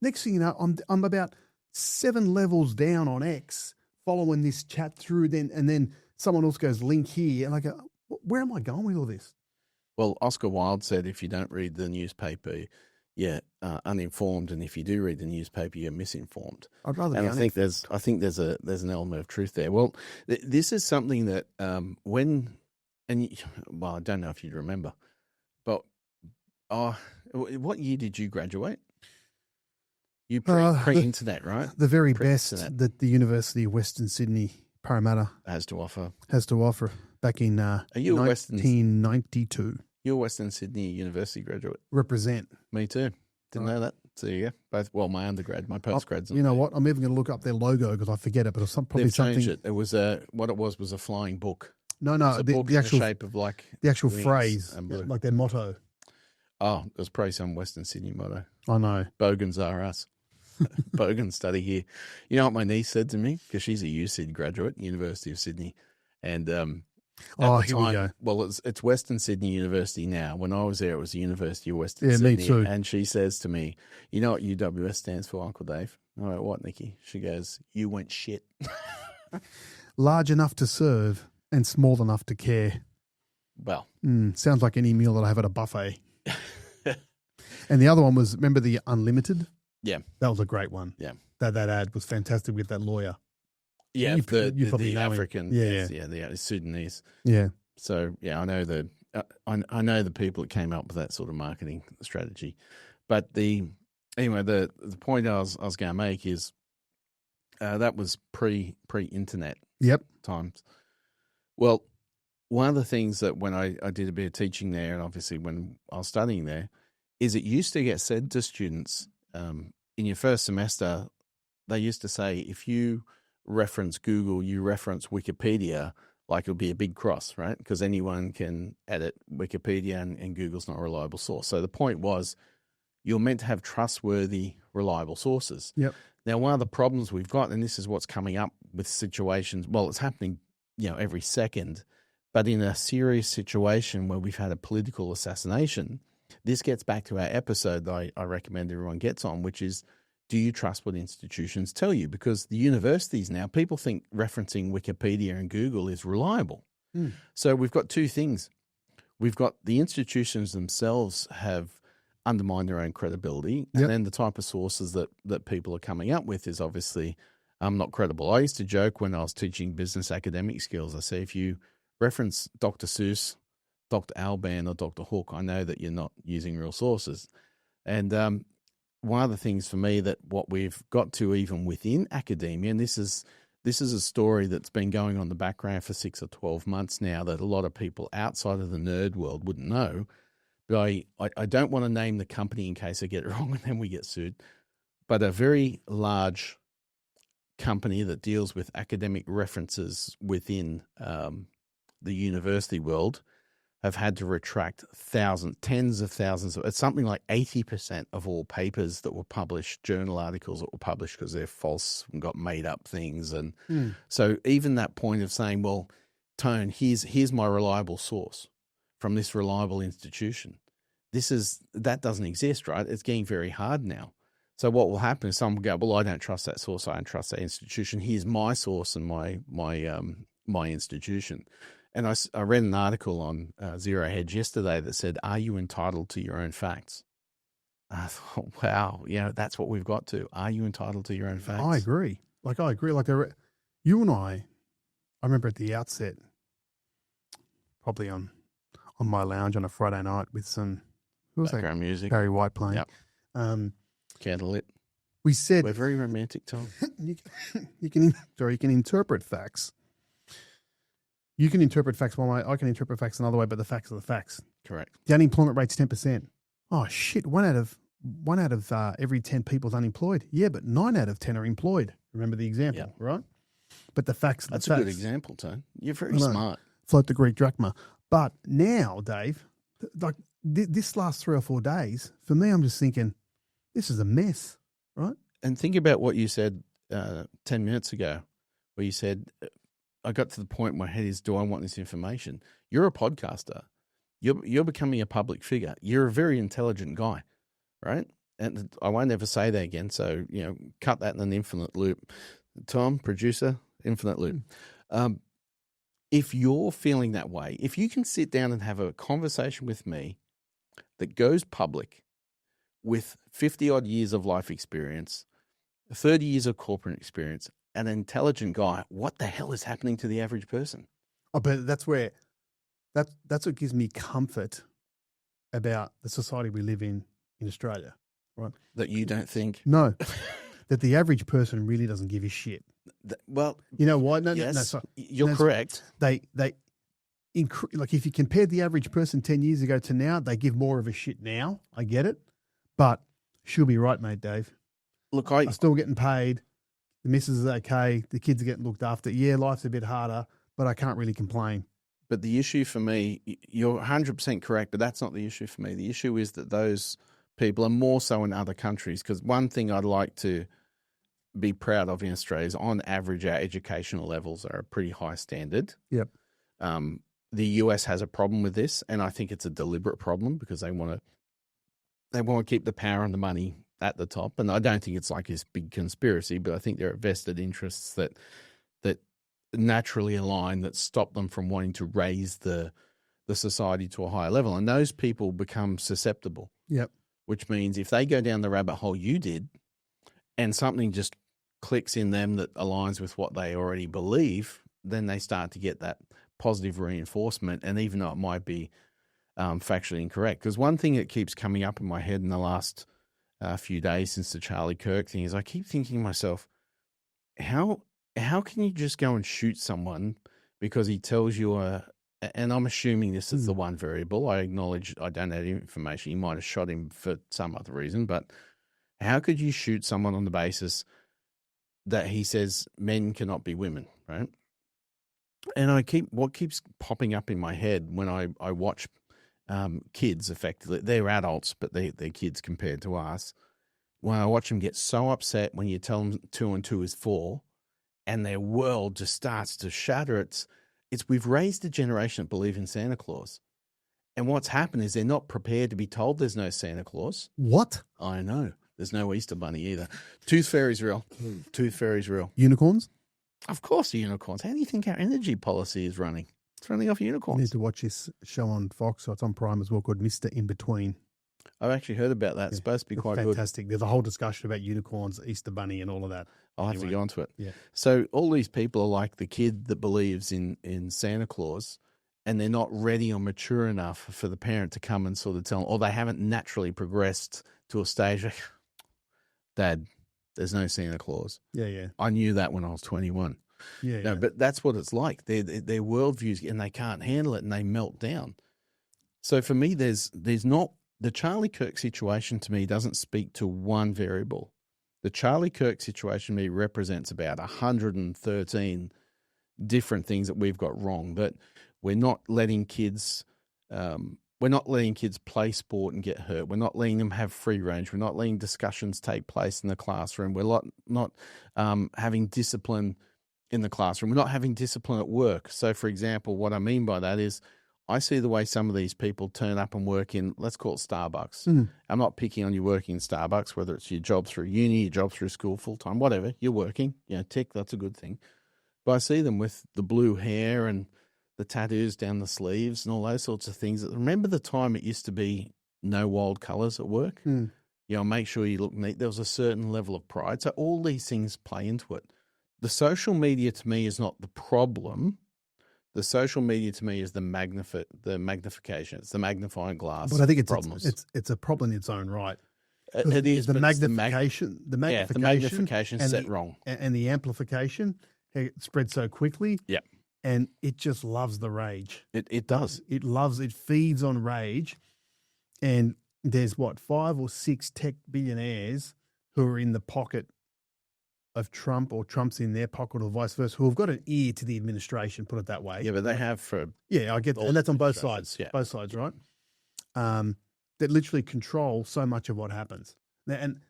Next thing you know, I'm about 7 levels down on X, following this chat through, and then someone else goes, link here, and I go, where am I going with all this? Well, Oscar Wilde said, if you don't read the newspaper, you're uninformed, and if you do read the newspaper, you're misinformed. I'd rather. And I think there's an element of truth there. Well, this is something that I don't know if you'd remember, but what year did you graduate? You pre-internet, right? The very best that the University of Western Sydney Parramatta has to offer back in 1992. You're a Western Sydney University graduate. Represent. Me too. Didn't know that. So yeah, both. Well, my undergrad, my postgrads. You know what? I'm even going to look up their logo because I forget it. But it's probably They've something. Changed it. It was what it was a flying book. No, the actual shape of like the actual phrase, like their motto. Oh, it was probably some Western Sydney motto. I know. Bogans are us. Bogans study here. You know what my niece said to me? Because she's a USyd graduate, University of Sydney. And here we go. Well, it's Western Sydney University now. When I was there, it was the University of Western Sydney. Me too. And she says to me, you know what UWS stands for, Uncle Dave? I went, what, Nikki? She goes, you went shit. Large enough to serve and small enough to care. Well. Sounds like any meal that I have at a buffet. And the other one was, remember the Unlimited? Yeah. That was a great one. Yeah. That ad was fantastic with that lawyer. Yeah, you the African. Yeah. The Sudanese. Yeah. So, yeah, I know the people that came up with that sort of marketing strategy. But the point I was going to make is that was pre-internet times. Well, one of the things that when I did a bit of teaching there, and obviously when I was studying there, is it used to get said to students in your first semester, they used to say, if you reference Google, you reference Wikipedia, like it'll be a big cross, right? Because anyone can edit Wikipedia and Google's not a reliable source. So the point was you're meant to have trustworthy, reliable sources. Yep. Now, one of the problems we've got, and this is what's coming up with situations, well, it's happening, every second, but in a serious situation where we've had a political assassination, this gets back to our episode that I recommend everyone gets on, which is, do you trust what institutions tell you? Because the universities now, people think referencing Wikipedia and Google is reliable. So we've got two things. We've got the institutions themselves have undermined their own credibility, and then the type of sources that people are coming up with is obviously not credible. I used to joke when I was teaching business academic skills, I say, if you reference Dr. Seuss, Dr. Alban or Dr. Hook, I know that you're not using real sources. And one of the things for me that what we've got to even within academia, and this is a story that's been going on in the background for 6 or 12 months now that a lot of people outside of the nerd world wouldn't know, but I don't want to name the company in case I get it wrong and then we get sued, but a very large company that deals with academic references within the university world have had to retract tens of thousands it's something like 80% of all papers that were published, journal articles that were published because they're false and got made up things. And so even that point of saying, well, Tone, here's my reliable source from this reliable institution. That doesn't exist, right? It's getting very hard now. So what will happen is someone will go, well, I don't trust that source. I don't trust that institution. Here's my source and my institution. And I read an article on Zero Hedge yesterday that said, are you entitled to your own facts? I thought, wow, that's what we've got to. Are you entitled to your own facts? I agree. Like, you and I remember at the outset, probably on my lounge on a Friday night with some, who was background music, Barry White playing. Yep. Candlelit. We said we're very romantic, Tom. you can interpret facts. You can interpret facts one way. I can interpret facts another way, but the facts are the facts. Correct. The unemployment rate's 10%. Oh shit! One out of every 10 people is unemployed. Yeah, but 9 out of 10 are employed. Remember the example, right? But the facts. That's a good example, Tone. You're very smart. Float the Greek drachma. But now, Dave, like this last 3 or 4 days, for me, I'm just thinking, this is a mess, right? And think about what you said 10 minutes ago, where you said, I got to the point where my head is, do I want this information? You're a podcaster. You're becoming a public figure. You're a very intelligent guy, right? And I won't ever say that again. So, cut that in an infinite loop. Tom, producer, infinite loop. If you're feeling that way, if you can sit down and have a conversation with me that goes public with 50-odd years of life experience, 30 years of corporate experience, an intelligent guy, what the hell is happening to the average person? Oh, but that's what gives me comfort about the society we live in Australia, right? That you don't think? No, that the average person really doesn't give a shit. Well, you know why? No, you're correct. Like if you compared the average person 10 years ago to now, they give more of a shit now. I get it, but she'll be right, mate, Dave. Look, I'm still getting paid. The missus is okay. The kids are getting looked after. Yeah, life's a bit harder, but I can't really complain. But the issue for me, you're 100% correct, but that's not the issue for me. The issue is that those people are more so in other countries, because one thing I'd like to be proud of in Australia is, on average, our educational levels are a pretty high standard. Yep. The US has a problem with this, and I think it's a deliberate problem because they want to keep the power and the money at the top. And I don't think it's like this big conspiracy, but I think there are vested interests that naturally align that stop them from wanting to raise the society to a higher level. And those people become susceptible. Yep. Which means if they go down the rabbit hole you did and something just clicks in them that aligns with what they already believe, then they start to get that positive reinforcement. And even though it might be factually incorrect, because one thing that keeps coming up in my head in the last few days since the Charlie Kirk thing is I keep thinking to myself, how can you just go and shoot someone because he tells you and I'm assuming this is the one variable. I acknowledge I don't have information. You might have shot him for some other reason, but how could you shoot someone on the basis that he says men cannot be women, right? And what keeps popping up in my head when I watch kids, effectively, they're adults, but they're kids compared to us. When I watch them get so upset when you tell them 2 and 2 is 4, and their world just starts to shatter. It's we've raised a generation that believe in Santa Claus. And what's happened is they're not prepared to be told there's no Santa Claus. What? I know. There's no Easter Bunny either. Tooth Fairy's real. Tooth Fairy's real. Unicorns? Of course, unicorns. How do you think our energy policy is running? It's running off unicorns. You need to watch this show on Fox, so it's on Prime as well, called Mr. In Between. I've actually heard about that. It's supposed to be quite fantastic. There's a whole discussion about unicorns, Easter Bunny, and all of that. I'll have to go onto it. Yeah. So all these people are like the kid that believes in Santa Claus, and they're not ready or mature enough for the parent to come and sort of tell them, or they haven't naturally progressed to a stage like, Dad, there's no Santa Claus. Yeah. I knew that when I was 21. Yeah. But that's what it's like. Their worldviews, and they can't handle it, and they melt down. So for me, there's not the Charlie Kirk situation. To me, doesn't speak to one variable. The Charlie Kirk situation to me represents about 113 different things that we've got wrong. That we're not letting kids We're not letting kids play sport and get hurt. We're not letting them have free range. We're not letting discussions take place in the classroom. We're not having discipline in the classroom. We're not having discipline at work. So, for example, what I mean by that is I see the way some of these people turn up and work in, let's call it Starbucks. I'm not picking on you working in Starbucks, whether it's your job through uni, your job through school, full-time, whatever. You're working, tick, that's a good thing. But I see them with the blue hair and the tattoos down the sleeves and all those sorts of things. Remember the time it used to be no wild colours at work? Make sure you look neat. There was a certain level of pride. So all these things play into it. The social media to me is not the problem. The social media to me is the magnification. It's the magnifying glass. But I think it's a problem in its own right. It is the magnification. The magnification set wrong, and the amplification. It spreads so quickly. Yeah, and it just loves the rage. It does. It feeds on rage, and there's 5 or 6 tech billionaires who are in the pocket of Trump, or Trump's in their pocket, or vice versa, who have got an ear to the administration, put it that way. Yeah, but they have for... Yeah, I get that. And that's on both sides. Yeah. Both sides, right? That literally control so much of what happens. And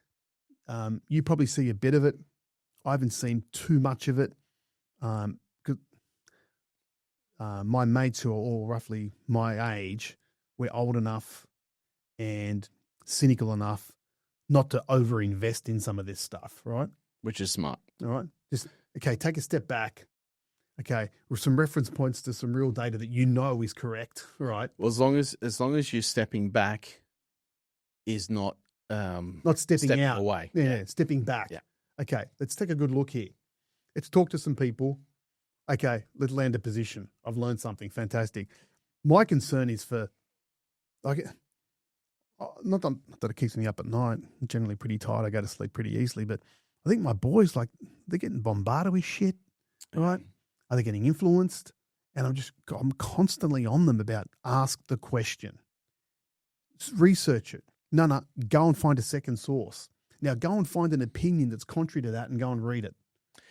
you probably see a bit of it. I haven't seen too much of it. My mates who are all roughly my age, we're old enough and cynical enough not to overinvest in some of this stuff, right? Which is smart. All right. Just, take a step back. Okay. With some reference points to some real data that is correct, right? Well, as long as you're stepping back is not stepping out. Away. Yeah, stepping back. Yeah. Okay, let's take a good look here. Let's talk to some people. Okay, let's land a position. I've learned something fantastic. My concern is for, not that it keeps me up at night. I'm generally pretty tired. I go to sleep pretty easily, but I think my boys, they're getting bombarded with shit, right? Are they getting influenced? And I'm constantly on them about ask the question. Research it. No, go and find a second source. Now go and find an opinion that's contrary to that and go and read it.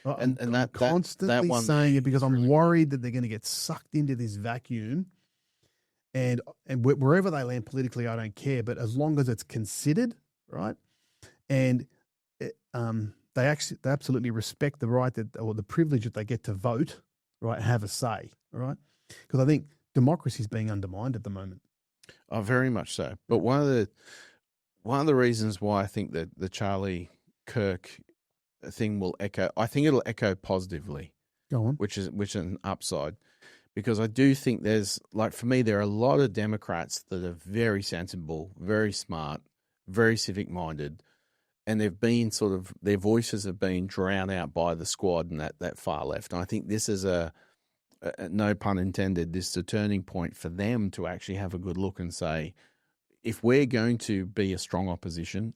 And I'm constantly saying it because I'm worried that they're going to get sucked into this vacuum. And wherever they land politically, I don't care. But as long as it's considered, right? And they absolutely respect the right or the privilege that they get to vote, right? And have a say, right? Because I think democracy is being undermined at the moment. Oh, very much so. But one of the reasons why I think that the Charlie Kirk thing will echo, I think it'll echo positively. Go on. Which is an upside. Because I do think for me, there are a lot of Democrats that are very sensible, very smart, very civic-minded, and they've been their voices have been drowned out by the squad and that far left. And I think this is no pun intended, this is a turning point for them to actually have a good look and say, if we're going to be a strong opposition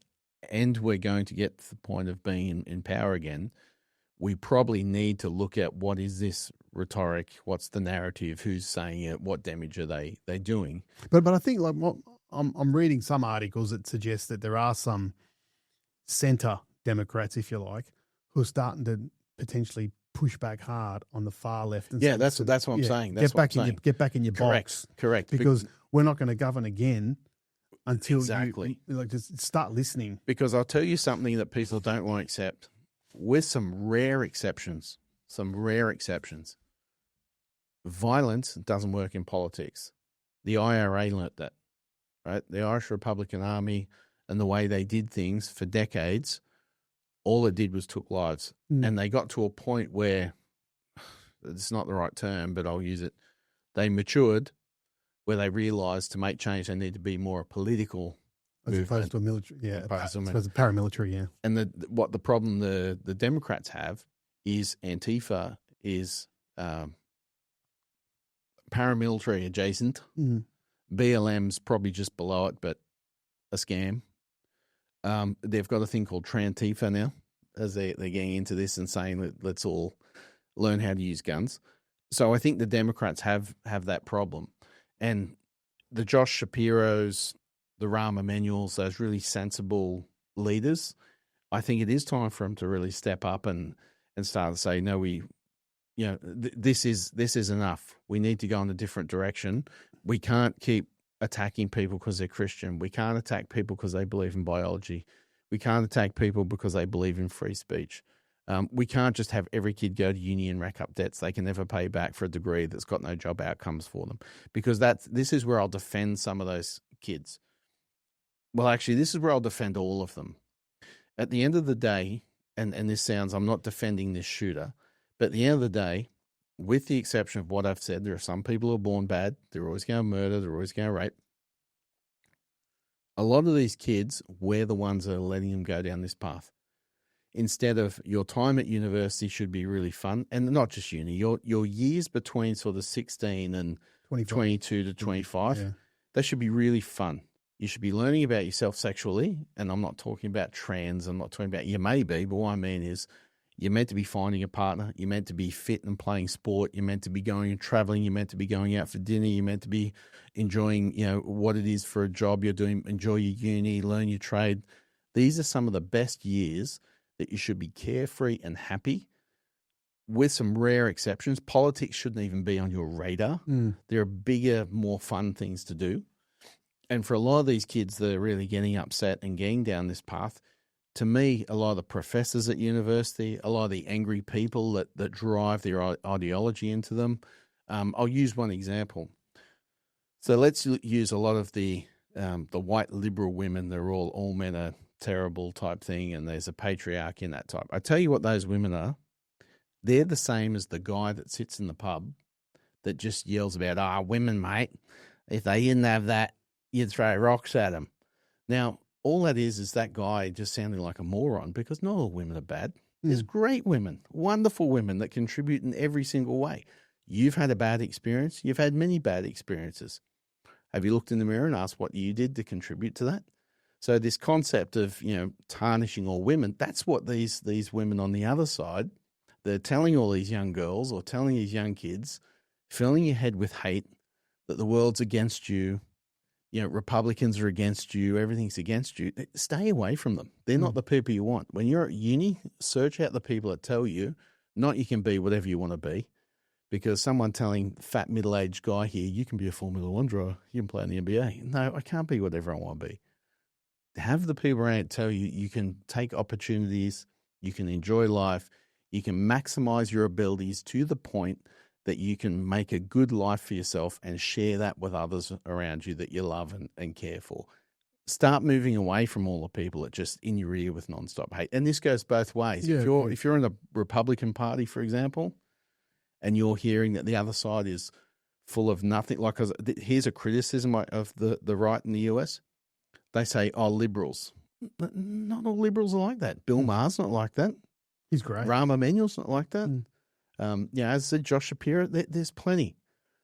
and we're going to get to the point of being in power again, we probably need to look at what is this rhetoric, what's the narrative, who's saying it, what damage are they doing. But I think I'm reading some articles that suggest that there are some centre Democrats, if you like, who are starting to potentially push back hard on the far left. And that's what I'm saying. That's get back in your box. Correct. Because we're not going to govern again until exactly. you just start listening. Because I'll tell you something that people don't want to accept, with some rare exceptions, violence doesn't work in politics. The IRA learnt that, right? The Irish Republican Army and the way they did things for decades, all it did was took lives. And they got to a point where, it's not the right term, but I'll use it, they matured, where they realised to make change they need to be more a political as opposed to a military, opposed to paramilitary, yeah. And what the problem the Democrats have is Antifa is paramilitary adjacent. BLM's probably just below it, but a scam. They've got a thing called Trantifa now, as they're getting into this and saying let's all learn how to use guns. So I think the Democrats have that problem. And the Josh Shapiros, the Rahm Emanuels, those really sensible leaders, I think it is time for them to really step up and start to say, no, we this is enough. We need to go in a different direction. We can't keep attacking people because they're Christian. We can't attack people because they believe in biology. We can't attack people because they believe in free speech. We can't just have every kid go to uni and rack up debts they can never pay back for a degree that's got no job outcomes for them. Because this is where I'll defend some of those kids. Well, actually, this is where I'll defend all of them. At the end of the day, and this sounds, I'm not defending this shooter, but at the end of the day, with the exception of what I've said, there are some people who are born bad. They're always going to murder. They're always going to rape. A lot of these kids, we're the ones that are letting them go down this path. Instead of your time at university should be really fun, and not just uni, your years between sort of 16 and 22 to 25, they should be really fun. You should be learning about yourself sexually, and I'm not talking about trans, I'm not talking about you may be, but what I mean is you're meant to be finding a partner, you're meant to be fit and playing sport, you're meant to be going and traveling, you're meant to be going out for dinner, you're meant to be enjoying, what it is for a job you're doing, enjoy your uni, learn your trade. These are some of the best years that you should be carefree and happy, with some rare exceptions. Politics shouldn't even be on your radar. There are bigger, more fun things to do. And for a lot of these kids that are really getting upset and getting down this path, to me, a lot of the professors at university, a lot of the angry people that drive their ideology into them. I'll use one example. So let's use a lot of the white liberal women. They're all men are terrible type thing, and there's a patriarchy in that type. I tell you what those women are. They're the same as the guy that sits in the pub that just yells about, women, mate. If they didn't have that, you'd throw rocks at them. Now, all that is that guy just sounding like a moron, because not all women are bad. There's great women, wonderful women that contribute in every single way. You've had a bad experience. You've had many bad experiences. Have you looked in the mirror and asked what you did to contribute to that? So this concept of, tarnishing all women, that's what these women on the other side, they're telling all these young girls or telling these young kids, filling your head with hate, that the world's against you, Republicans are against you, everything's against you. Stay away from them. They're not the people you want. When you're at uni, search out the people that tell you, not you can be whatever you want to be, because someone telling fat middle-aged guy here, you can be a Formula One driver, you can play in the NBA. No, I can't be whatever I want to be. Have the people around tell you you can take opportunities, you can enjoy life, you can maximize your abilities to the point that you can make a good life for yourself and share that with others around you that you love and care for. Start moving away from all the people that just in your ear with nonstop hate. And this goes both ways. Yeah, if you're in the Republican Party, for example, and you're hearing that the other side is full of nothing, like, here's a criticism of the right in the US. They say, liberals. Not all liberals are like that. Bill Maher's not like that. He's great. Rahm Emanuel's not like that. As I said, Josh Shapiro, there's plenty.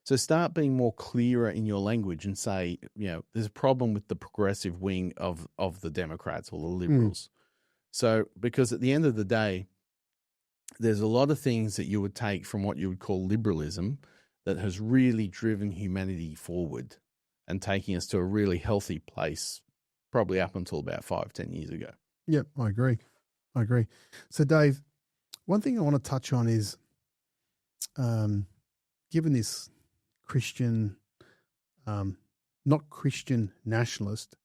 So start being more clearer in your language and say, there's a problem with the progressive wing of the Democrats or the liberals. So, because at the end of the day, there's a lot of things that you would take from what you would call liberalism that has really driven humanity forward and taking us to a really healthy place, probably up until about 5-10 years ago. Yep, I agree. So, Dave, one thing I want to touch on is, given this Christian, not Christian nationalist,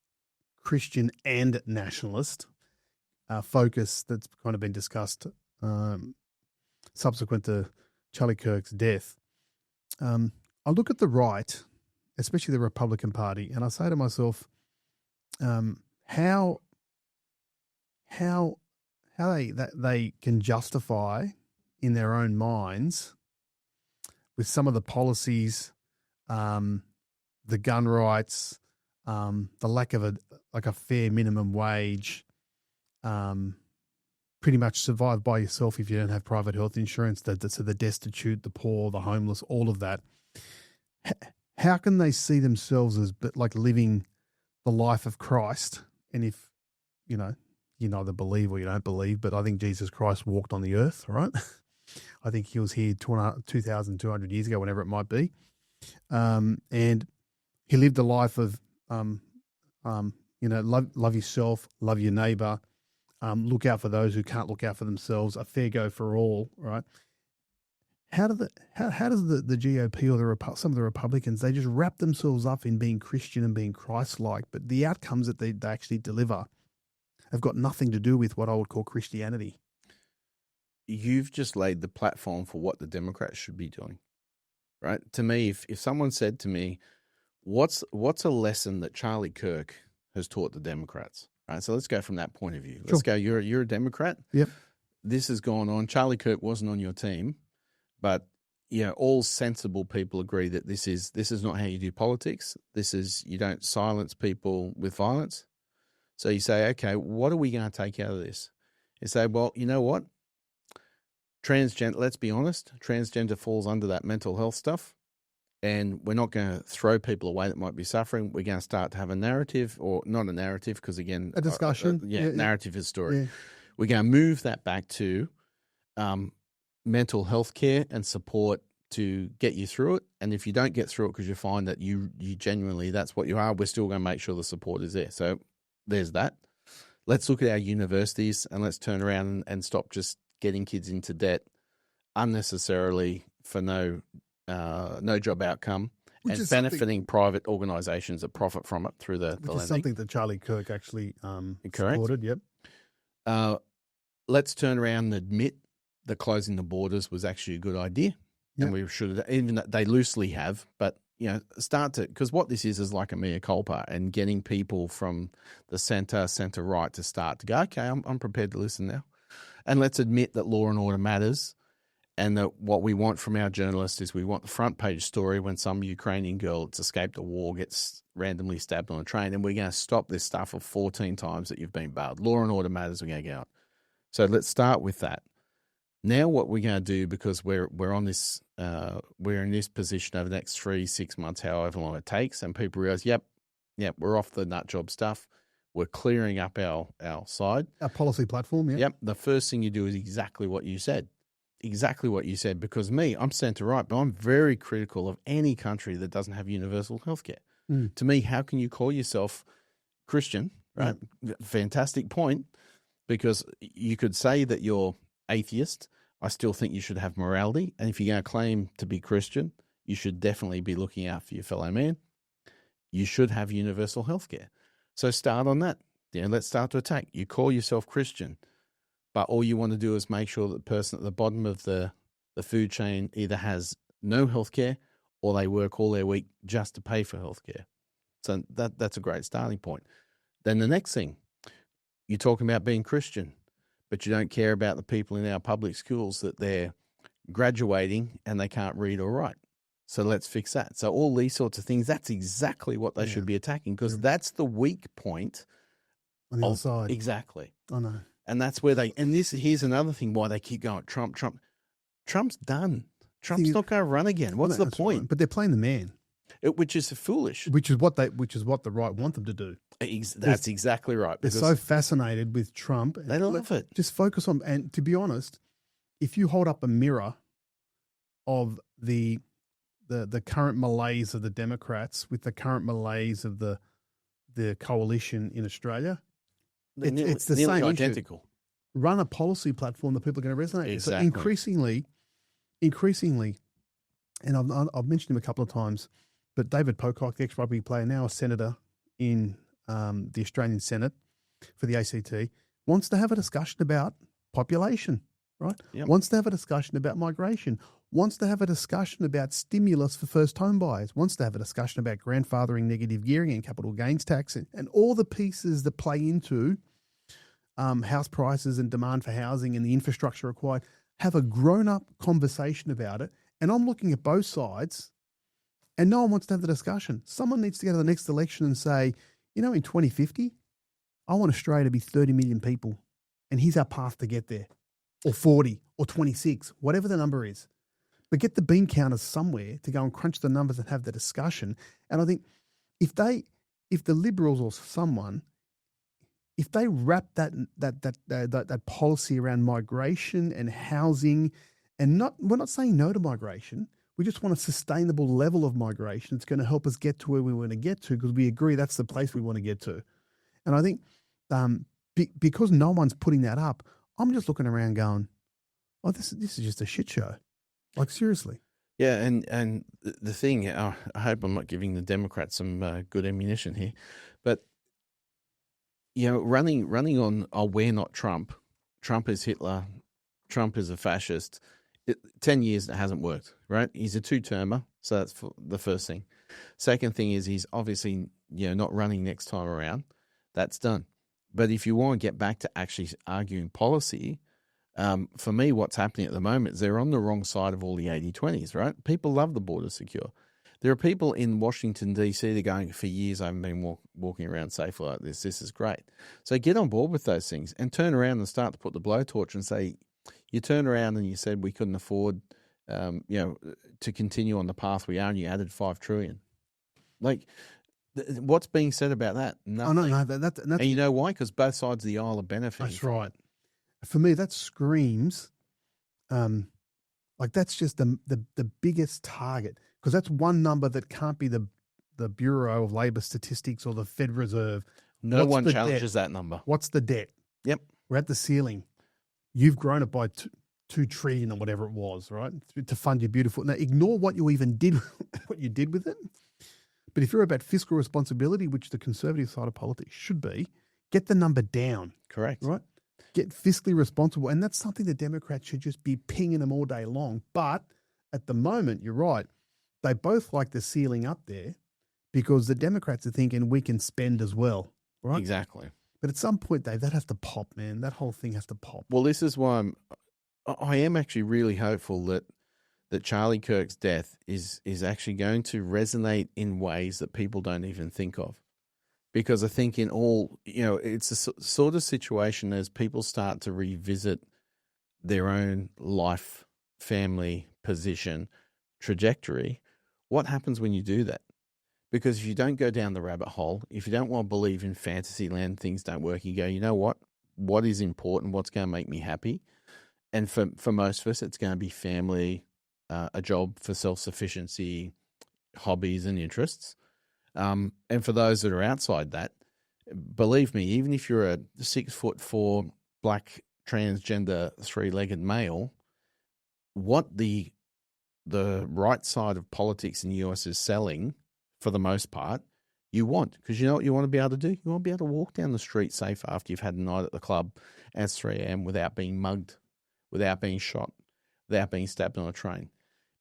Christian and nationalist focus that's kind of been discussed subsequent to Charlie Kirk's death, I look at the right, especially the Republican Party, and I say to myself, how they can justify in their own minds with some of the policies, the gun rights, the lack of a fair minimum wage, pretty much survive by yourself if you don't have private health insurance, so the destitute, the poor, the homeless, all of that. How can they see themselves as like living the life of Christ? And if, you either believe or you don't believe, but I think Jesus Christ walked on the earth, right? I think he was here 2,200 years ago, whenever it might be. And he lived a life of, love yourself, love your neighbor, look out for those who can't look out for themselves, a fair go for all, right? how does the GOP or some of the Republicans, they just wrap themselves up in being Christian and being Christ-like, but the outcomes that they actually deliver have got nothing to do with what I would call Christianity. You've just laid the platform for what the Democrats should be doing, right? To me, if someone said to me, what's a lesson that Charlie Kirk has taught the Democrats, right? So let's go from that point of view. Let's go, you're a Democrat. Yep. This has gone on. Charlie Kirk wasn't on your team, but all sensible people agree that this is not how you do politics. You don't silence people with violence. So you say, okay, what are we going to take out of this? You say, well, you know what? Let's be honest, transgender falls under that mental health stuff, and we're not going to throw people away that might be suffering. We're going to start to have a narrative, or not a narrative, because again, a discussion. Narrative is story. Yeah. We're going to move that back to mental health care and support to get you through it. And if you don't get through it because you find that you genuinely, that's what you are, we're still going to make sure the support is there. So there's that. Let's look at our universities and let's turn around and stop just getting kids into debt unnecessarily for no job outcome, Which and benefiting private organisations that profit from it through the which lending. is something that Charlie Kirk actually supported. Yep. Let's turn around and admit that closing the borders was actually a good idea, and we should, even though they loosely have, but start to, because what this is like a mea culpa, and getting people from the centre right to start to go, okay, I'm prepared to listen now. And let's admit that law and order matters, and that what we want from our journalists is we want the front page story when some Ukrainian girl that's escaped a war gets randomly stabbed on a train, and we're going to stop this stuff of 14 times that you've been bailed. Law and order matters, we're going to go out. So let's start with that. Now what we're going to do, because we're on this, we're in this position over the next 3-6 months, however long it takes, and people realize, yep, we're off the nut job stuff. We're clearing up our side. Our policy platform, yeah. Yep. The first thing you do is exactly what you said. Exactly what you said. Because I'm centre-right, but I'm very critical of any country that doesn't have universal healthcare. To me, how can you call yourself Christian, right? Fantastic point, because you could say that you're atheist. I still think you should have morality. And if you're going to claim to be Christian, you should definitely be looking out for your fellow man. You should have universal healthcare. So start on that. Let's start to attack. You call yourself Christian, but all you want to do is make sure that the person at the bottom of the food chain either has no healthcare or they work all their week just to pay for healthcare. So that's a great starting point. Then the next thing, you're talking about being Christian, but you don't care about the people in our public schools that they're graduating and they can't read or write. So let's fix that. So all these sorts of things, that's exactly what they should be attacking, because that's the weak point on the other side. Exactly. I know. And that's where here's another thing why they keep going, Trump's done. Trump's not going to run again. What's the point? Right. But they're playing the man. Which is foolish. Which is what the right want them to do. That's exactly right. They're so fascinated with Trump. They love it. Just focus on, and to be honest, if you hold up a mirror of the current malaise of the Democrats with the current malaise of the coalition in Australia, it's the same identical. Issue. Run a policy platform that people are going to resonate with. Exactly. So increasingly, and I've mentioned him a couple of times, but David Pocock, the ex-rugby player, now a senator in the Australian Senate for the ACT, wants to have a discussion about population, right? Yep. Wants to have a discussion about migration, wants to have a discussion about stimulus for first home buyers, wants to have a discussion about grandfathering negative gearing and capital gains tax and all the pieces that play into house prices and demand for housing and the infrastructure required. Have a grown-up conversation about it. And I'm looking at both sides, and no one wants to have the discussion. Someone needs to go to the next election and say, in 2050, I want Australia to be 30 million people, and here's our path to get there, or 40, or 26, whatever the number is. But get the bean counters somewhere to go and crunch the numbers and have the discussion. And I think if the Liberals or someone, if they wrap that policy around migration and housing, and we're not saying no to migration. We just want a sustainable level of migration. It's going to help us get to where we want to get to, because we agree that's the place we want to get to. And I think because no one's putting that up, I'm just looking around going, oh, this is just a shit show. Like, seriously. Yeah, and the thing, I hope I'm not giving the Democrats some good ammunition here, but running on, oh, we're not Trump. Trump is Hitler. Trump is a fascist. 10 years, it hasn't worked, right? He's a two-termer, so that's the first thing. Second thing is he's obviously not running next time around. That's done. But if you want to get back to actually arguing policy, for me, what's happening at the moment is they're on the wrong side of all the 80-20s, right? People love the border secure. There are people in Washington, D.C. that are going, for years I haven't been walking around safely like this. This is great. So get on board with those things and turn around and start to put the blowtorch and say, you turn around and you said we couldn't afford, to continue on the path we are, and you added $5 trillion. Like, what's being said about that? Nothing. Oh, no, that's, and you know why? Because both sides of the aisle are benefiting. That's right. For me, that screams, like that's just the biggest target, because that's one number that can't be the Bureau of Labor Statistics or the Fed Reserve. No one challenges that number. What's the debt? Yep. We're at the ceiling. You've grown it by $2 trillion or whatever it was, right? To fund your beautiful. Now, ignore what you even did, what you did with it. But if you're about fiscal responsibility, which the conservative side of politics should be, get the number down. Correct. Right? Get fiscally responsible. And that's something the Democrats should just be pinging them all day long. But at the moment, you're right. They both like the ceiling up there because the Democrats are thinking we can spend as well. Right? Exactly. But at some point, Dave, that has to pop, man. That whole thing has to pop. Well, this is why I am actually really hopeful that Charlie Kirk's death is actually going to resonate in ways that people don't even think of. Because I think in all, it's a sort of situation as people start to revisit their own life, family, position, trajectory. What happens when you do that? Because if you don't go down the rabbit hole, if you don't want to believe in fantasy land, things don't work, you go, you know what? What is important? What's going to make me happy? And for most of us, it's going to be family, a job for self-sufficiency, hobbies and interests. And for those that are outside that, believe me, even if you're a 6'4" black transgender 3-legged male, what the right side of politics in the US is selling, for the most part, you want. Because you know what you want to be able to do? You want to be able to walk down the street safe after you've had a night at the club at 3 a.m. without being mugged, without being shot, without being stabbed on a train.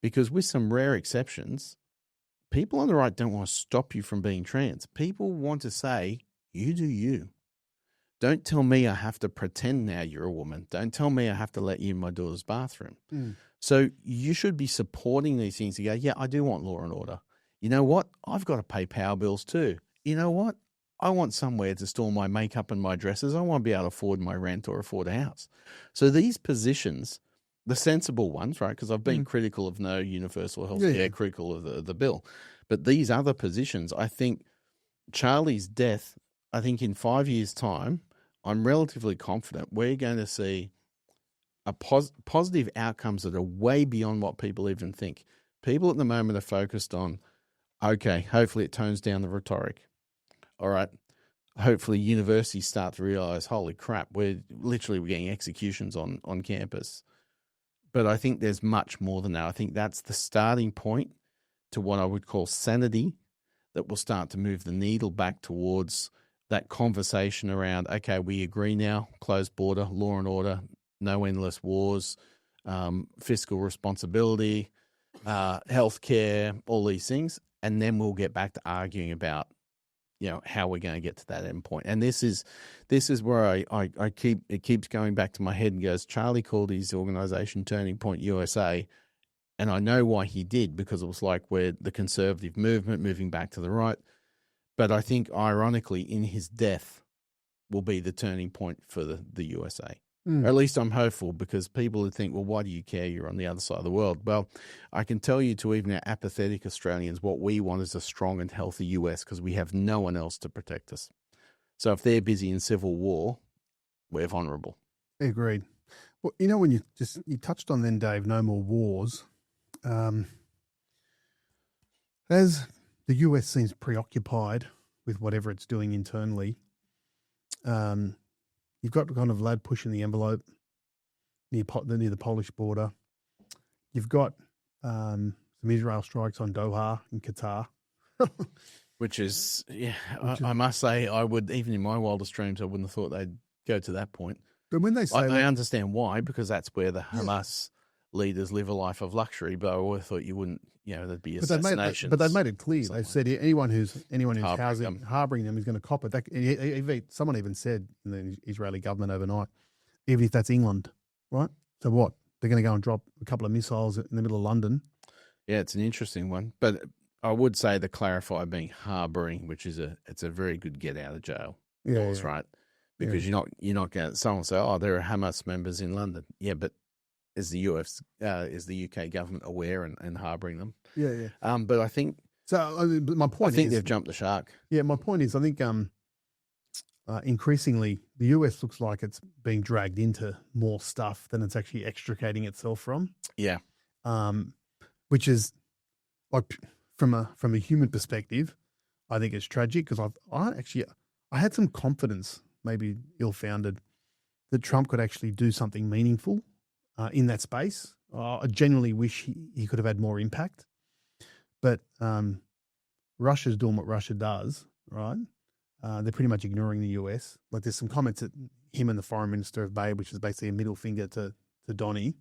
Because with some rare exceptions, people on the right don't want to stop you from being trans. People want to say, you do you. Don't tell me I have to pretend now you're a woman. Don't tell me I have to let you in my daughter's bathroom. So you should be supporting these things to go, yeah, I do want law and order. You know what? I've got to pay power bills too. You know what? I want somewhere to store my makeup and my dresses. I want to be able to afford my rent or afford a house. So these positions, the sensible ones, right? Because I've been critical of no universal health care, critical of the bill. But these other positions, I think Charlie's death, I think in 5 years' time, I'm relatively confident we're going to see a positive outcomes that are way beyond what people even think. People at the moment are focused on, okay, hopefully it tones down the rhetoric. All right. Hopefully universities start to realize, holy crap, we're getting executions on campus. But I think there's much more than that. I think that's the starting point to what I would call sanity that will start to move the needle back towards that conversation around, okay, we agree now, closed border, law and order, no endless wars, fiscal responsibility, healthcare, all these things. And then we'll get back to arguing about, how we're going to get to that end point. And this is where it keeps going back to my head and goes, Charlie called his organization Turning Point USA. And I know why he did, because it was like we're the conservative movement moving back to the right. But I think ironically in his death will be the turning point for the USA. Or at least I'm hopeful, because people would think, well, why do you care? You're on the other side of the world. Well, I can tell you to even our apathetic Australians, what we want is a strong and healthy US, because we have no one else to protect us. So if they're busy in civil war, we're vulnerable. Agreed. Well, when you touched on then, Dave, no more wars. As the US seems preoccupied with whatever it's doing internally, you've got kind of lad pushing the envelope near the Polish border. You've got some Israel strikes on Doha in Qatar. Which is, I must say, I would, even in my wildest dreams, I wouldn't have thought they'd go to that point. But when they say I understand why, because that's where the Hamas leaders live a life of luxury, but I always thought you wouldn't, there'd be assassinations. But they've made it clear. They've said anyone who's harboring them is going to cop it. Someone even said in the Israeli government overnight, even if that's England, right? So what? They're going to go and drop a couple of missiles in the middle of London. Yeah, it's an interesting one. But I would say the clarify being harboring, which is it's a very good get out of jail clause, right? Because you're not going to, someone will say, oh, there are Hamas members in London. Yeah, but is the UK government aware and harboring them? Yeah. But I think but my point I think they've jumped the shark. Yeah, my point is I think increasingly the US looks like it's being dragged into more stuff than it's actually extricating itself from. Yeah. Which is like from a human perspective, I think it's tragic because I had some confidence, maybe ill-founded, that Trump could actually do something meaningful in that space. I genuinely wish he could have had more impact. But Russia's doing what Russia does, right? They're pretty much ignoring the US. Like there's some comments that him and the foreign minister have made, which is basically a middle finger to Donny.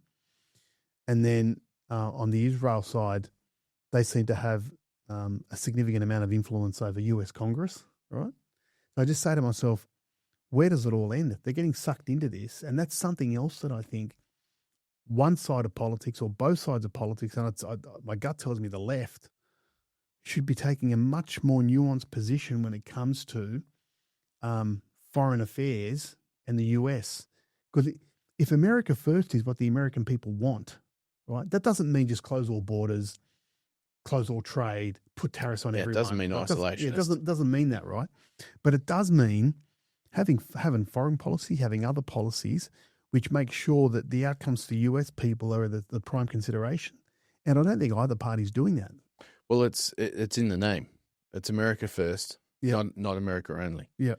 And then on the Israel side, they seem to have a significant amount of influence over US Congress, right? So I just say to myself, where does it all end? They're getting sucked into this. And that's something else that I think one side of politics or both sides of politics, and my gut tells me the left, should be taking a much more nuanced position when it comes to foreign affairs and the US. Because if America first is what the American people want, right, that doesn't mean just close all borders, close all trade, put tariffs on everyone. It doesn't mean isolation. It doesn't mean that, right? But it does mean having foreign policy, having other policies which make sure that the outcomes for US people are the prime consideration. And I don't think either party's doing that. Well, it's in the name. It's America first, not America only. Yeah.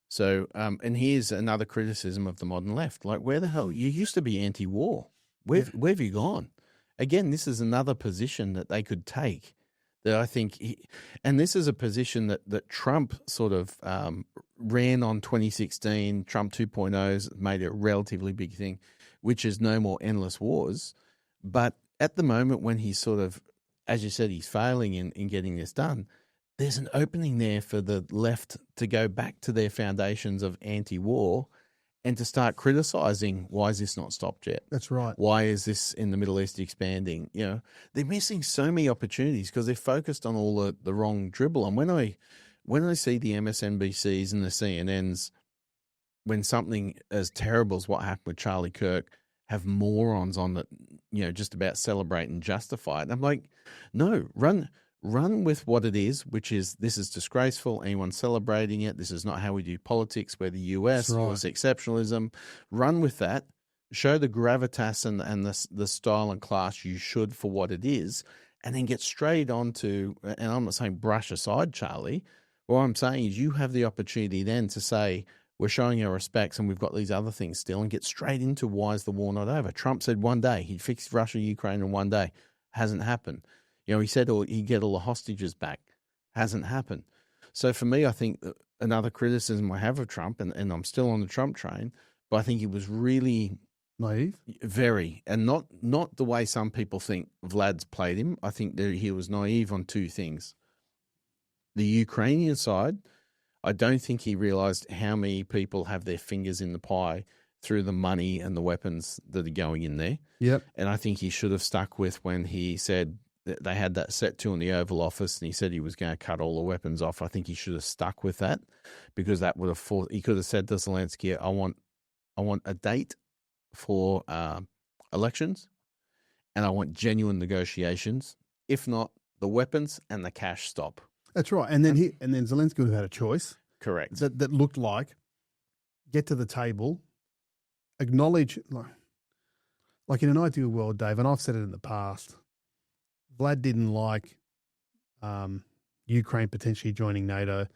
So, and here's another criticism of the modern left. Like, where the hell? You used to be anti-war. Where have you gone? Again, this is another position that they could take that I think, and this is a position that Trump sort of ran on 2016, Trump 2.0's made a relatively big thing, which is no more endless wars. But at the moment when he's sort of, as you said, he's failing in getting this done, there's an opening there for the left to go back to their foundations of anti-war and to start criticizing, why is this not stopped yet? That's right. Why is this in the Middle East expanding? They're missing so many opportunities because they're focused on all the wrong dribble. And when I see the MSNBCs and the CNNs, when something as terrible as what happened with Charlie Kirk have morons on that, just about celebrate and justify it. I'm like, no, run with what it is, which is this is disgraceful. Anyone celebrating it, this is not how we do politics. We're the US, US exceptionalism. Run with that. Show the gravitas and the style and class you should for what it is, and then get straight on to, and I'm not saying brush aside Charlie. What I'm saying is you have the opportunity then to say, we're showing our respects and we've got these other things still, and get straight into why is the war not over. Trump said one day he'd fix Russia, Ukraine in one day. Hasn't happened. He said he'd get all the hostages back. Hasn't happened. So for me, I think another criticism I have of Trump, and I'm still on the Trump train, but I think he was really naive, very, and not the way some people think Vlad's played him. I think that he was naive on two things. The Ukrainian side, I don't think he realized how many people have their fingers in the pie through the money and the weapons that are going in there. Yep. And I think he should have stuck with when he said that they had that set to in the Oval Office and he said he was going to cut all the weapons off. I think he should have stuck with that, because that would have he could have said to Zelensky, I want a date for elections, and I want genuine negotiations. If not, the weapons and the cash stop. That's right. And then Zelensky would have had a choice. Correct. That looked like get to the table, acknowledge, like in an ideal world, Dave, and I've said it in the past, Vlad didn't like Ukraine potentially joining NATO.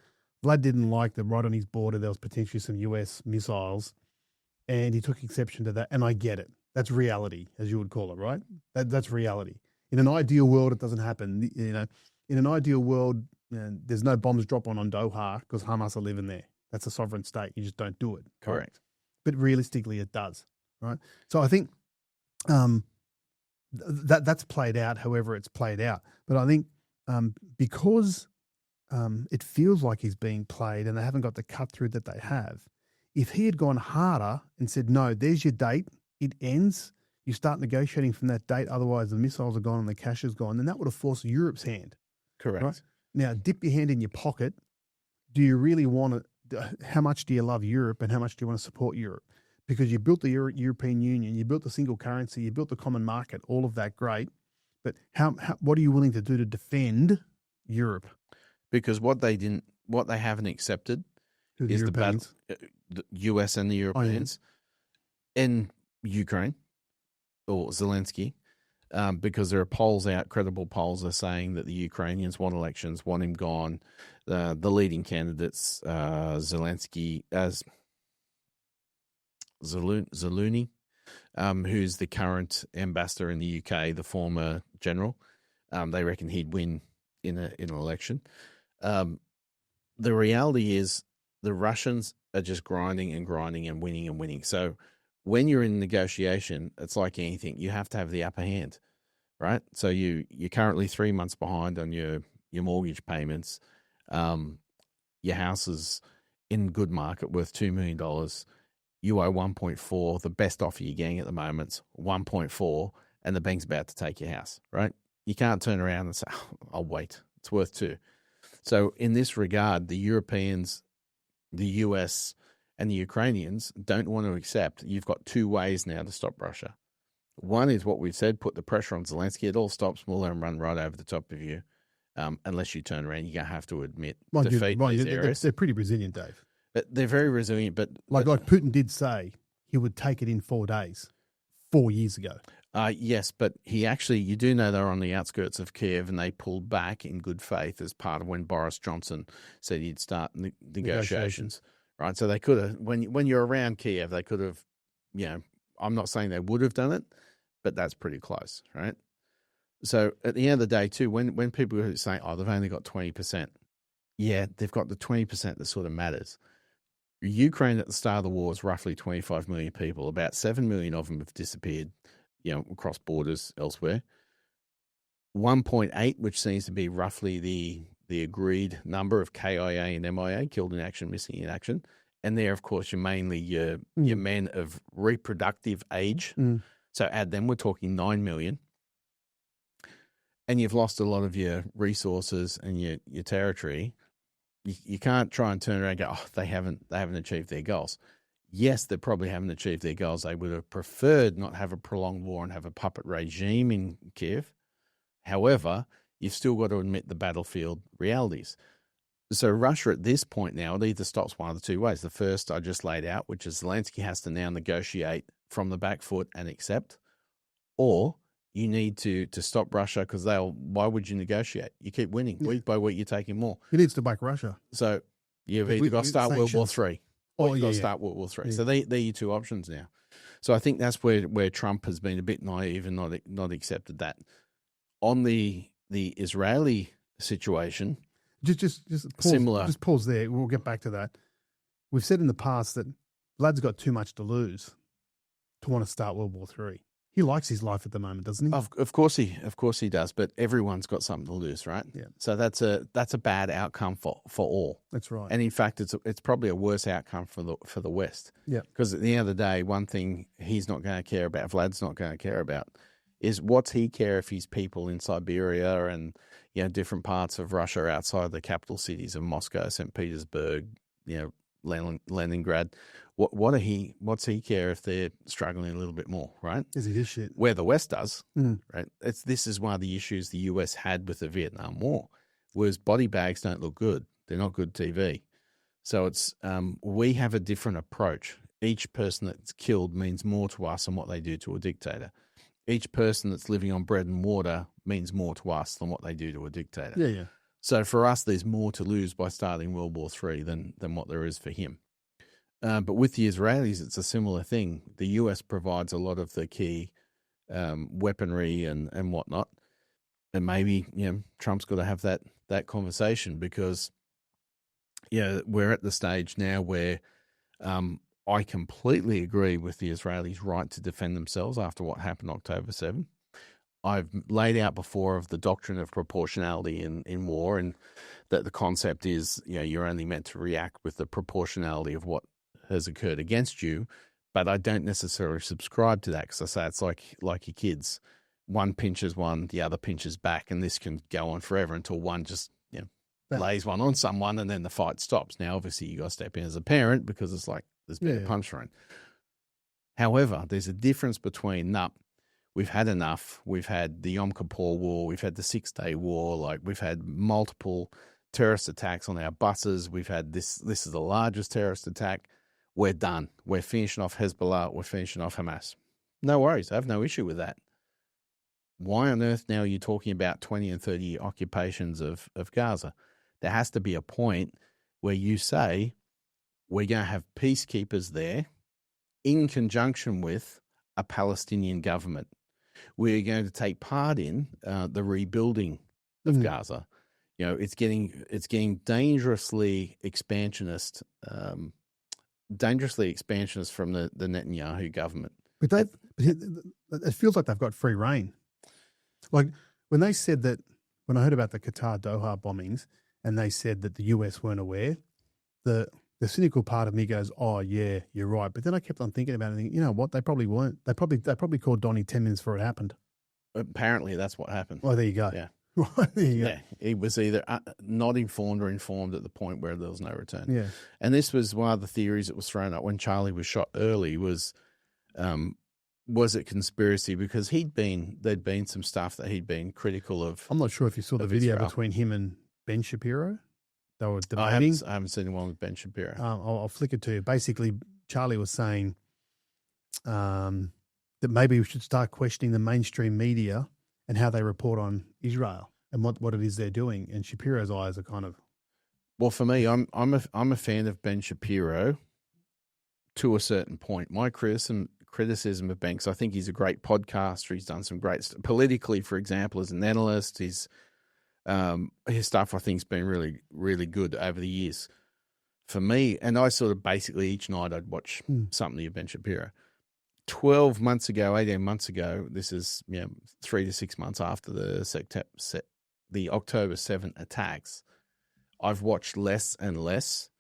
Vlad didn't like that right on his border there was potentially some US missiles, and he took exception to that, and I get it. That's reality, as you would call it, right? That's reality. In an ideal world, it doesn't happen. In an ideal world, there's no bombs drop on Doha because Hamas are living there. That's a sovereign state. You just don't do it. Correct. Right? But realistically, it does, right? So I think that's played out however it's played out. But I think because it feels like he's being played and they haven't got the cut through that they have, if he had gone harder and said, no, there's your date, it ends, you start negotiating from that date, otherwise the missiles are gone and the cash is gone, then that would have forced Europe's hand. Correct. Right? Now, dip your hand in your pocket. Do you really want to, how much do you love Europe and how much do you want to support Europe? Because you built the European Union, you built the single currency, you built the common market, all of that great. But what are you willing to do to defend Europe? Because what they haven't accepted is the battle, the US and the Europeans in Ukraine or Zelensky, because there are polls out, credible polls are saying that the Ukrainians want elections, want him gone. The leading candidates, Zelensky, as Zelensky, who's the current ambassador in the UK, the former general, they reckon he'd win in an election. The reality is the Russians are just grinding and grinding and winning and winning. So when you're in negotiation, it's like anything. You have to have the upper hand, right? So you're currently 3 months behind on your mortgage payments. Your house is in good market, worth $2 million. You owe 1.4. The best offer you're getting at the moment's 1.4, and the bank's about to take your house, right? You can't turn around and say, oh, I'll wait. It's worth 2. So in this regard, the Europeans, the US, and the Ukrainians don't want to accept. You've got 2 ways now to stop Russia. One is what we've said, put the pressure on Zelensky. It all stops, we'll let him run right over the top of you. Unless you turn around, you're going to have to admit defeat these areas. They're pretty resilient, Dave. They're very resilient, but like Putin did say, he would take it in 4 days, 4 years ago. Yes, but you do know they're on the outskirts of Kiev, and they pulled back in good faith as part of when Boris Johnson said he'd start negotiations. Right? So they could have, when you're around Kiev, they could have, I'm not saying they would have done it, but that's pretty close, right? So at the end of the day, too, when people are saying, oh, they've only got 20%, yeah, they've got the 20% that sort of matters. Ukraine at the start of the war is roughly 25 million people. About 7 million of them have disappeared, across borders elsewhere. 1.8, which seems to be roughly the agreed number of KIA and MIA, killed in action, missing in action. And there, of course, you're mainly your men of reproductive age. So add them, we're talking 9 million. And you've lost a lot of your resources and your territory. You can't try and turn around and go, oh, they haven't achieved their goals. Yes, they probably haven't achieved their goals. They would have preferred not have a prolonged war and have a puppet regime in Kiev. However, you've still got to admit the battlefield realities. So Russia at this point now, it either stops one of the 2 ways. The first I just laid out, which is Zelensky has to now negotiate from the back foot and accept, or you need to stop Russia because why would you negotiate? You keep winning. Week by week, you're taking more. He needs to back Russia. So you've either got to start World War III or you've got to start World War III. Yeah. So they're your 2 options now. So I think that's where Trump has been a bit naive and not accepted that. On the Israeli situation, just pause, similar. Just pause there. We'll get back to that. We've said in the past that Vlad's got too much to lose to want to start World War III. He likes his life at the moment, doesn't he? Of course he does. But everyone's got something to lose, right? Yeah. So that's a bad outcome for all. That's right. And in fact, it's probably a worse outcome for the West. Yeah. Because at the end of the day, one thing he's not going to care about, Vlad's not going to care about, is what's he care if his people in Siberia and different parts of Russia outside the capital cities of Moscow, St. Petersburg, Leningrad. What's he care if they're struggling a little bit more, right? Is he this shit? Where the West does, right? This is one of the issues the US had with the Vietnam War, was body bags don't look good. They're not good TV. So it's we have a different approach. Each person that's killed means more to us than what they do to a dictator. Each person that's living on bread and water means more to us than what they do to a dictator. Yeah. So for us, there's more to lose by starting World War III than what there is for him. But with the Israelis, it's a similar thing. The US provides a lot of the key weaponry and whatnot. And maybe, Trump's got to have that conversation because, we're at the stage now where I completely agree with the Israelis' right to defend themselves after what happened October 7. I've laid out before of the doctrine of proportionality in war, and that the concept is, you're only meant to react with the proportionality of what has occurred against you. But I don't necessarily subscribe to that because I say it's like your kids. One pinches one, the other pinches back, and this can go on forever until one just lays one on someone, and then the fight stops. Now, obviously, you got to step in as a parent because it's like there's been a punch thrown. However, there's a difference between we've had enough. We've had the Yom Kippur War. We've had the 6-Day War. Like, we've had multiple terrorist attacks on our buses. We've had this. This is the largest terrorist attack. We're done. We're finishing off Hezbollah. We're finishing off Hamas. No worries. I have no issue with that. Why on earth now are you talking about 20 and 30 occupations of Gaza? There has to be a point where you say, we're going to have peacekeepers there in conjunction with a Palestinian government. We're going to take part in the rebuilding of Gaza. It's getting dangerously expansionist from the Netanyahu government. But it feels like they've got free reign. Like when they said that, when I heard about the Qatar Doha bombings, and they said that the US weren't aware, the cynical part of me goes, oh yeah, you're right. But then I kept on thinking about it and thinking, you know what, they probably weren't. They probably called Donnie 10 minutes before it happened. Apparently that's what happened. Oh, there you go. Yeah. There you go. Yeah. He was either not informed or informed at the point where there was no return. Yeah. And this was one of the theories that was thrown up when Charlie was shot early was it conspiracy? Because there'd been some stuff that he'd been critical of. I'm not sure if you saw the video between him and Ben Shapiro. They were debating. I haven't seen the one with Ben Shapiro. I'll flick it to you. Basically, Charlie was saying that maybe we should start questioning the mainstream media and how they report on Israel and what it is they're doing. And Shapiro's eyes are kind of... Well, for me, I'm a fan of Ben Shapiro to a certain point. My criticism of Ben, 'cause I think he's a great podcaster. He's done some great stuff. Politically, for example, as an analyst, his stuff I think has been really, really good over the years for me. And I sort of basically each night I'd watch something of Ben Shapiro. 18 months ago, this is 3 to 6 months after the October 7 attacks, I've watched less and less.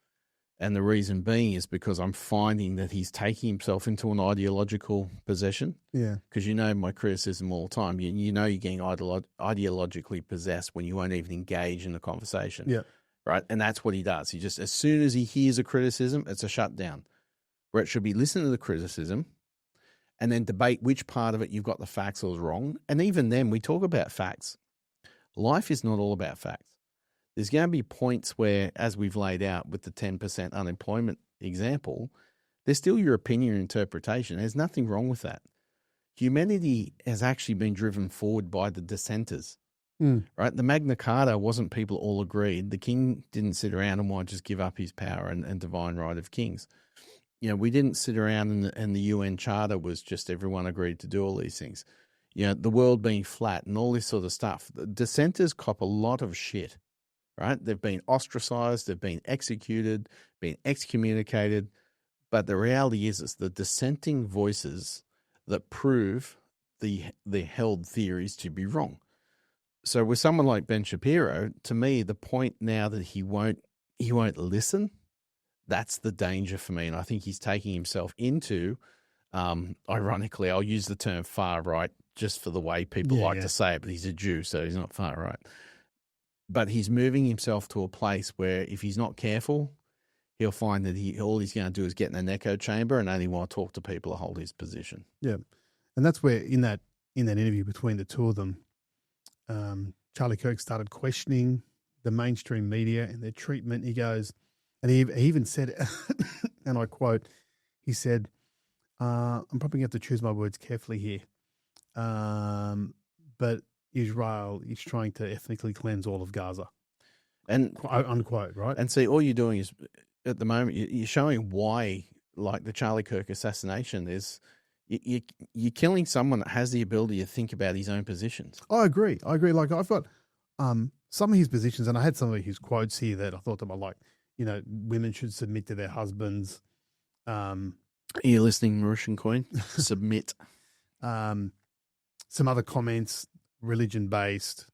And the reason being is because I'm finding that he's taking himself into an ideological possession. Yeah. Because my criticism all the time. You're getting ideologically possessed when you won't even engage in the conversation. Yeah. Right? And that's what he does. He just, as soon as he hears a criticism, it's a shutdown. Where it should be listen to the criticism and then debate which part of it you've got the facts or is wrong. And even then, we talk about facts. Life is not all about facts. There's going to be points where, as we've laid out with the 10% unemployment example, there's still your opinion and interpretation. There's nothing wrong with that. Humanity has actually been driven forward by the dissenters, right? The Magna Carta wasn't people all agreed. The king didn't sit around and want to just give up his power and divine right of kings. We didn't sit around and the UN Charter was just everyone agreed to do all these things. The world being flat and all this sort of stuff. The dissenters cop a lot of shit. Right? They've been ostracized, they've been executed, been excommunicated. But the reality is it's the dissenting voices that prove the held theories to be wrong. So with someone like Ben Shapiro, to me, the point now that he won't listen, that's the danger for me. And I think he's taking himself into, ironically, I'll use the term far right just for the way people like to say it, but he's a Jew, so he's not far right. But he's moving himself to a place where if he's not careful, he'll find that all he's going to do is get in an echo chamber and only want to talk to people to hold his position. Yeah. And that's where in that interview between the two of them, Charlie Kirk started questioning the mainstream media and their treatment. He goes, and he even said, and I quote, he said, I'm probably going to have to choose my words carefully here. But Israel is trying to ethnically cleanse all of Gaza, and unquote, right? And see, all you're doing is at the moment you're showing why like the Charlie Kirk assassination is you're killing someone that has the ability to think about his own positions. I agree. Like I've got some of his positions, and I had some of his quotes here that I thought that were like, women should submit to their husbands. Are you listening, Mauritian Queen? Submit. Some other comments, religion-based,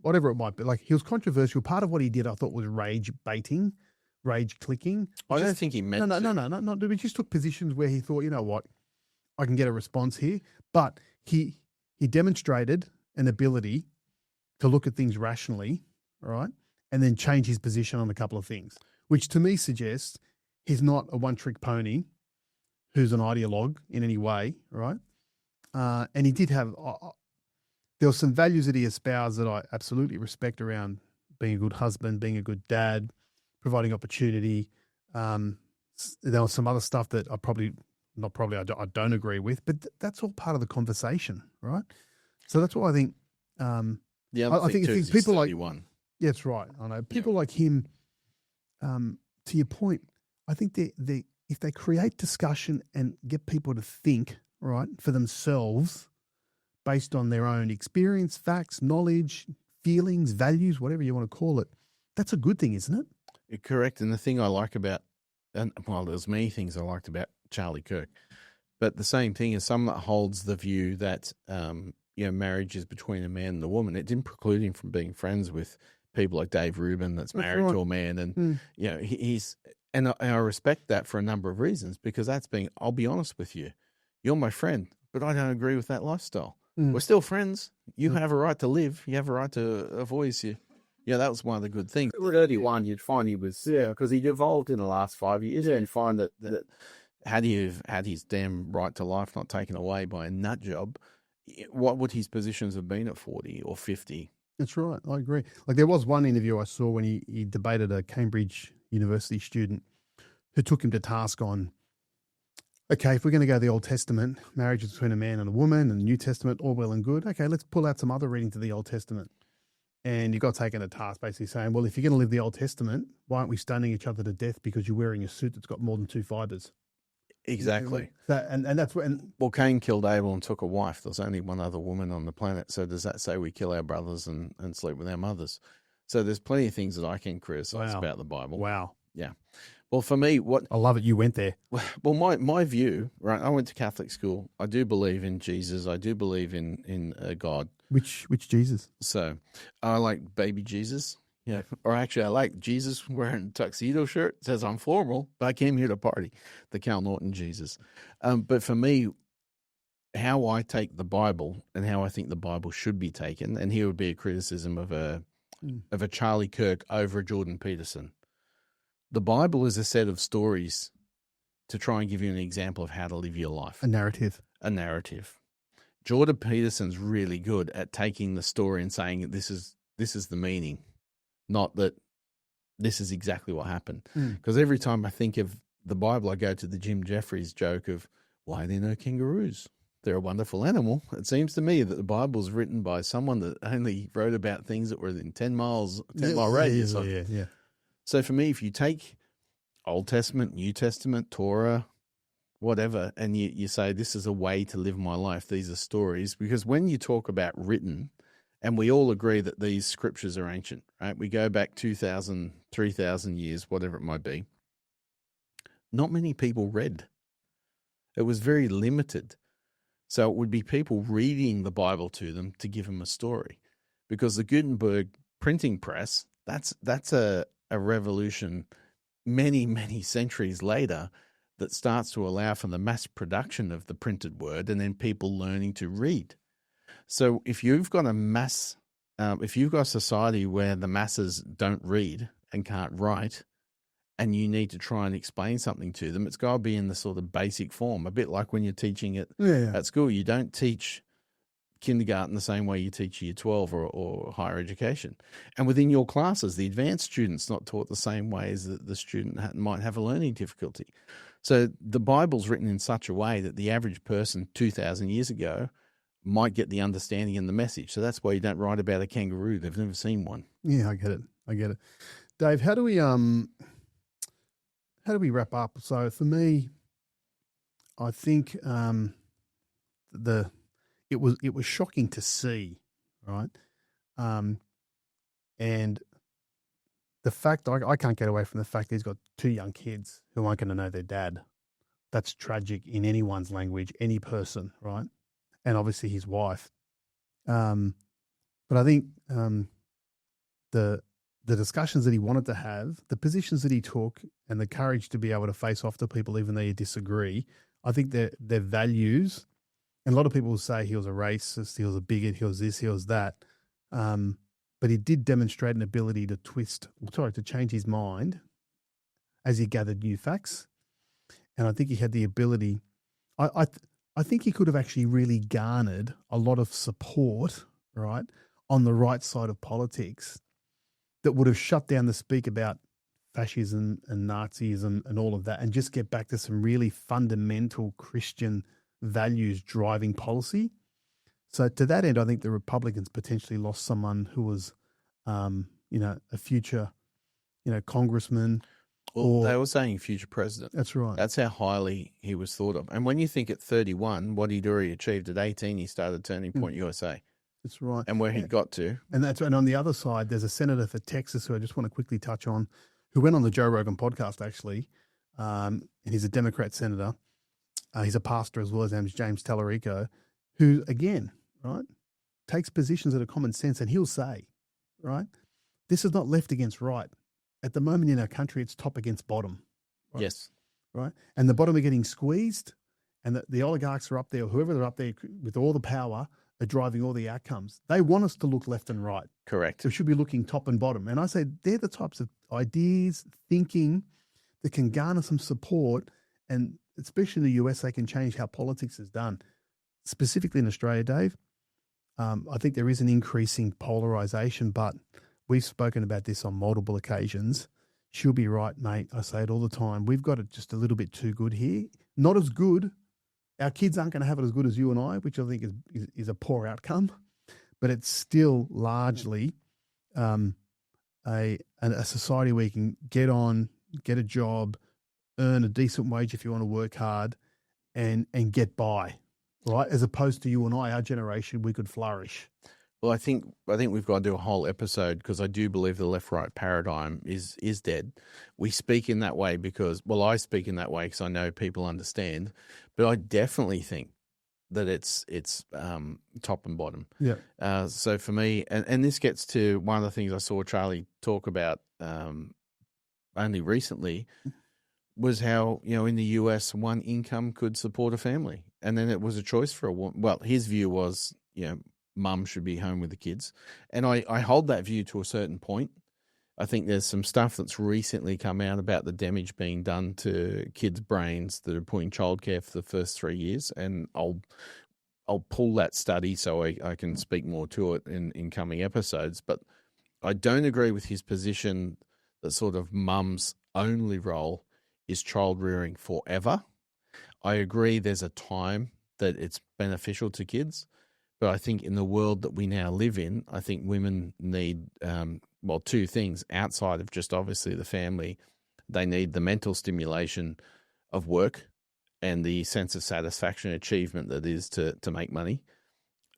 whatever it might be. Like, he was controversial. Part of what he did, I thought, was rage baiting, rage clicking. I don't think he meant No. He just took positions where he thought, you know what, I can get a response here. But he demonstrated an ability to look at things rationally, right, and then change his position on a couple of things, which to me suggests he's not a one-trick pony who's an ideologue in any way, right? And he did have there were some values that he espoused that I absolutely respect around being a good husband, being a good dad, providing opportunity. There was some other stuff that I don't agree with, but that's all part of the conversation, right? So that's why I think. I think people like yeah, that's right. I know people like him. To your point, I think they if they create discussion and get people to think right for themselves based on their own experience, facts, knowledge, feelings, values, whatever you want to call it, that's a good thing, isn't it? You're correct. And the thing I like about, there's many things I liked about Charlie Kirk, but the same thing is someone that holds the view that, marriage is between a man and a woman. It didn't preclude him from being friends with people like Dave Rubin that's married to a man. And, and I respect that for a number of reasons, because I'll be honest with you, you're my friend, but I don't agree with that lifestyle. We're still friends. You have a right to live. You have a right to voice you. Yeah, that was one of the good things. Early one, you'd find he was, because he'd evolved in the last 5 years, and you'd find that had he have had his damn right to life not taken away by a nut job, what would his positions have been at 40 or 50? That's right. I agree. Like, there was one interview I saw when he debated a Cambridge University student who took him to task on, okay, if we're going to go the Old Testament, marriage is between a man and a woman, and the New Testament, all well and good. Okay, let's pull out some other reading to the Old Testament. And you got taken to task basically saying, well, if you're going to live the Old Testament, why aren't we stoning each other to death because you're wearing a suit that's got more than 2 fibers? Exactly. And that's when. Well, Cain killed Abel and took a wife. There's only one other woman on the planet. So does that say we kill our brothers and sleep with our mothers? So there's plenty of things that I can criticize about the Bible. Wow. Yeah. Well, for me, I love it. You went there. Well, my view, right? I went to Catholic school. I do believe in Jesus. I do believe in God. Which Jesus? So I like baby Jesus. Yeah. Or actually, I like Jesus wearing a tuxedo shirt. It says I'm formal, but I came here to party. The Cal Norton Jesus. But for me, how I take the Bible and how I think the Bible should be taken, and here would be a criticism of a Charlie Kirk over a Jordan Peterson. The Bible is a set of stories to try and give you an example of how to live your life. A narrative. Jordan Peterson's really good at taking the story and saying this is the meaning, not that this is exactly what happened. Because every time I think of the Bible, I go to the Jim Jeffries joke of, why are there no kangaroos? They're a wonderful animal. It seems to me that the Bible's written by someone that only wrote about things that were in 10 mile radius. Yeah. So for me, if you take Old Testament, New Testament, Torah, whatever, and you say, this is a way to live my life, these are stories, because when you talk about written, and we all agree that these scriptures are ancient, right? We go back 2,000, 3,000 years, whatever it might be. Not many people read. It was very limited. So it would be people reading the Bible to them to give them a story. Because the Gutenberg printing press, that's a revolution many, many centuries later that starts to allow for the mass production of the printed word and then people learning to read. So if you've got if you've got a society where the masses don't read and can't write, and you need to try and explain something to them, it's got to be in the sort of basic form, a bit like when you're teaching it at school. You don't teach kindergarten the same way you teach year 12 or higher education. And within your classes, the advanced student's not taught the same way as the student might have a learning difficulty. So the Bible's written in such a way that the average person 2,000 years ago might get the understanding and the message. So that's why you don't write about a kangaroo. They've never seen one. Yeah, I get it. Dave, how do we how do we wrap up? So for me, I think it was shocking to see, right? And the fact I can't get away from the fact that he's got 2 young kids who aren't going to know their dad. That's tragic in anyone's language, any person, right? And obviously his wife. But I think the discussions that he wanted to have, the positions that he took, and the courage to be able to face off to people even though you disagree, I think their values. And a lot of people will say he was a racist, he was a bigot, he was this, he was that. But he did demonstrate an ability to to change his mind as he gathered new facts. And I think he had the ability. I think he could have actually really garnered a lot of support, right, on the right side of politics that would have shut down the speak about fascism and Nazism and all of that and just get back to some really fundamental Christian values driving policy. So to that end, I think the Republicans potentially lost someone who was, a future, congressman. Well, they were saying future president. That's right. That's how highly he was thought of. And when you think at 31, what he'd already achieved at 18, he started Turning Point USA. That's right. And where he'd got to. And on the other side, there's a senator for Texas who I just want to quickly touch on, who went on the Joe Rogan podcast, actually. And he's a Democrat senator. He's a pastor as well. His name's James Tallarico, who, again, right, takes positions that are common sense. And he'll say, right, this is not left against right. At the moment in our country, it's top against bottom. Right? Yes. Right. And the bottom are getting squeezed, and the oligarchs are up there, or whoever they're up there with all the power are driving all the outcomes. They want us to look left and right. Correct. So we should be looking top and bottom. And I say they're the types of ideas, thinking that can garner some support, and especially in the US, they can change how politics is done. Specifically in Australia, Dave, I think there is an increasing polarization, but we've spoken about this on multiple occasions. She'll be right, mate. I say it all the time. We've got it just a little bit too good here. Not as good. Our kids aren't going to have it as good as you and I, which I think is a poor outcome. But it's still largely a society where you can get on, get a job, earn a decent wage if you want to work hard, and get by, right? As opposed to you and I, our generation, we could flourish. Well, I think we've got to do a whole episode because I do believe the left-right paradigm is dead. We speak in that way because, well, I speak in that way because I know people understand, but I definitely think that it's top and bottom. Yeah. So for me, and this gets to one of the things I saw Charlie talk about only recently was how, in the US, one income could support a family. And then it was a choice for a woman. Well, his view was, mum should be home with the kids. And I hold that view to a certain point. I think there's some stuff that's recently come out about the damage being done to kids' brains that are put in childcare for the first 3 years. And I'll pull that study so I can speak more to it in coming episodes. But I don't agree with his position that sort of mum's only role is child rearing forever. I agree there's a time that it's beneficial to kids. But I think in the world that we now live in, I think women need, two things outside of just obviously the family. They need the mental stimulation of work and the sense of satisfaction and achievement that is to make money.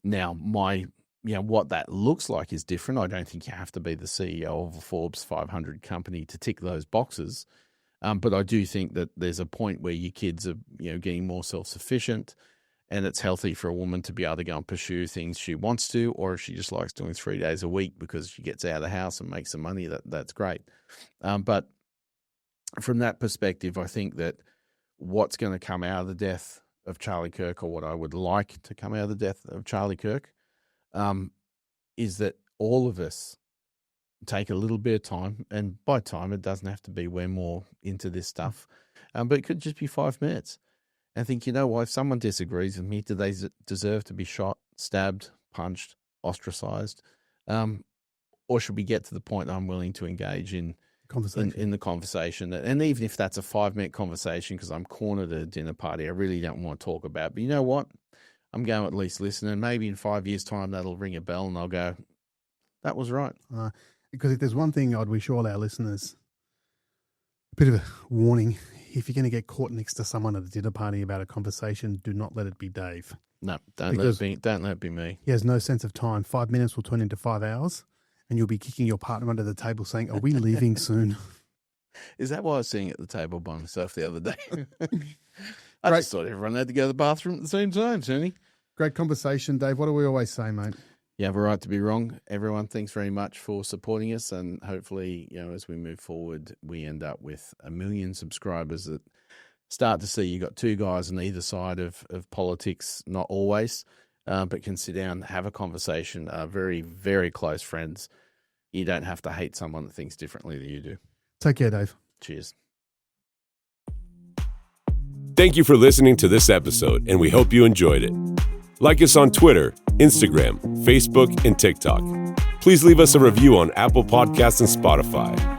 Now, what that looks like is different. I don't think you have to be the CEO of a Forbes 500 company to tick those boxes. But I do think that there's a point where your kids are, getting more self-sufficient. And it's healthy for a woman to be able to go and pursue things she wants to, or if she just likes doing 3 days a week because she gets out of the house and makes some money, that's great. But from that perspective, I think that what's going to come out of the death of Charlie Kirk, or what I would like to come out of the death of Charlie Kirk, is that all of us take a little bit of time, and by time it doesn't have to be we're more into this stuff, but it could just be 5 minutes. I think, if someone disagrees with me, do they deserve to be shot, stabbed, punched, ostracized? Or should we get to the point I'm willing to engage in the conversation? And even if that's a 5-minute conversation because I'm cornered at a dinner party, I really don't want to talk about. But you know what? I'm going to at least listen. And maybe in 5 years' time, that'll ring a bell and I'll go, that was right. Because if there's one thing I'd wish all our listeners, Bit of a warning. If you're going to get caught next to someone at a dinner party about a conversation, do not let it be Dave. No, don't let it be me. He has no sense of time. 5 minutes will turn into 5 hours, and you'll be kicking your partner under the table saying, are we leaving soon? Is that why I was sitting at the table by myself the other day? I just thought everyone had to go to the bathroom at the same time, Tony. Great conversation, Dave. What do we always say, mate? You have a right to be wrong. Everyone, thanks very much for supporting us, and hopefully, as we move forward, we end up with 1 million subscribers that start to see you got two guys on either side of politics, not always, but can sit down, have a conversation, very, very close friends. You don't have to hate someone that thinks differently than you do. Take care, Dave. Cheers. Thank you for listening to this episode, and we hope you enjoyed it. Like us on Twitter, Instagram, Facebook, and TikTok. Please leave us a review on Apple Podcasts and Spotify.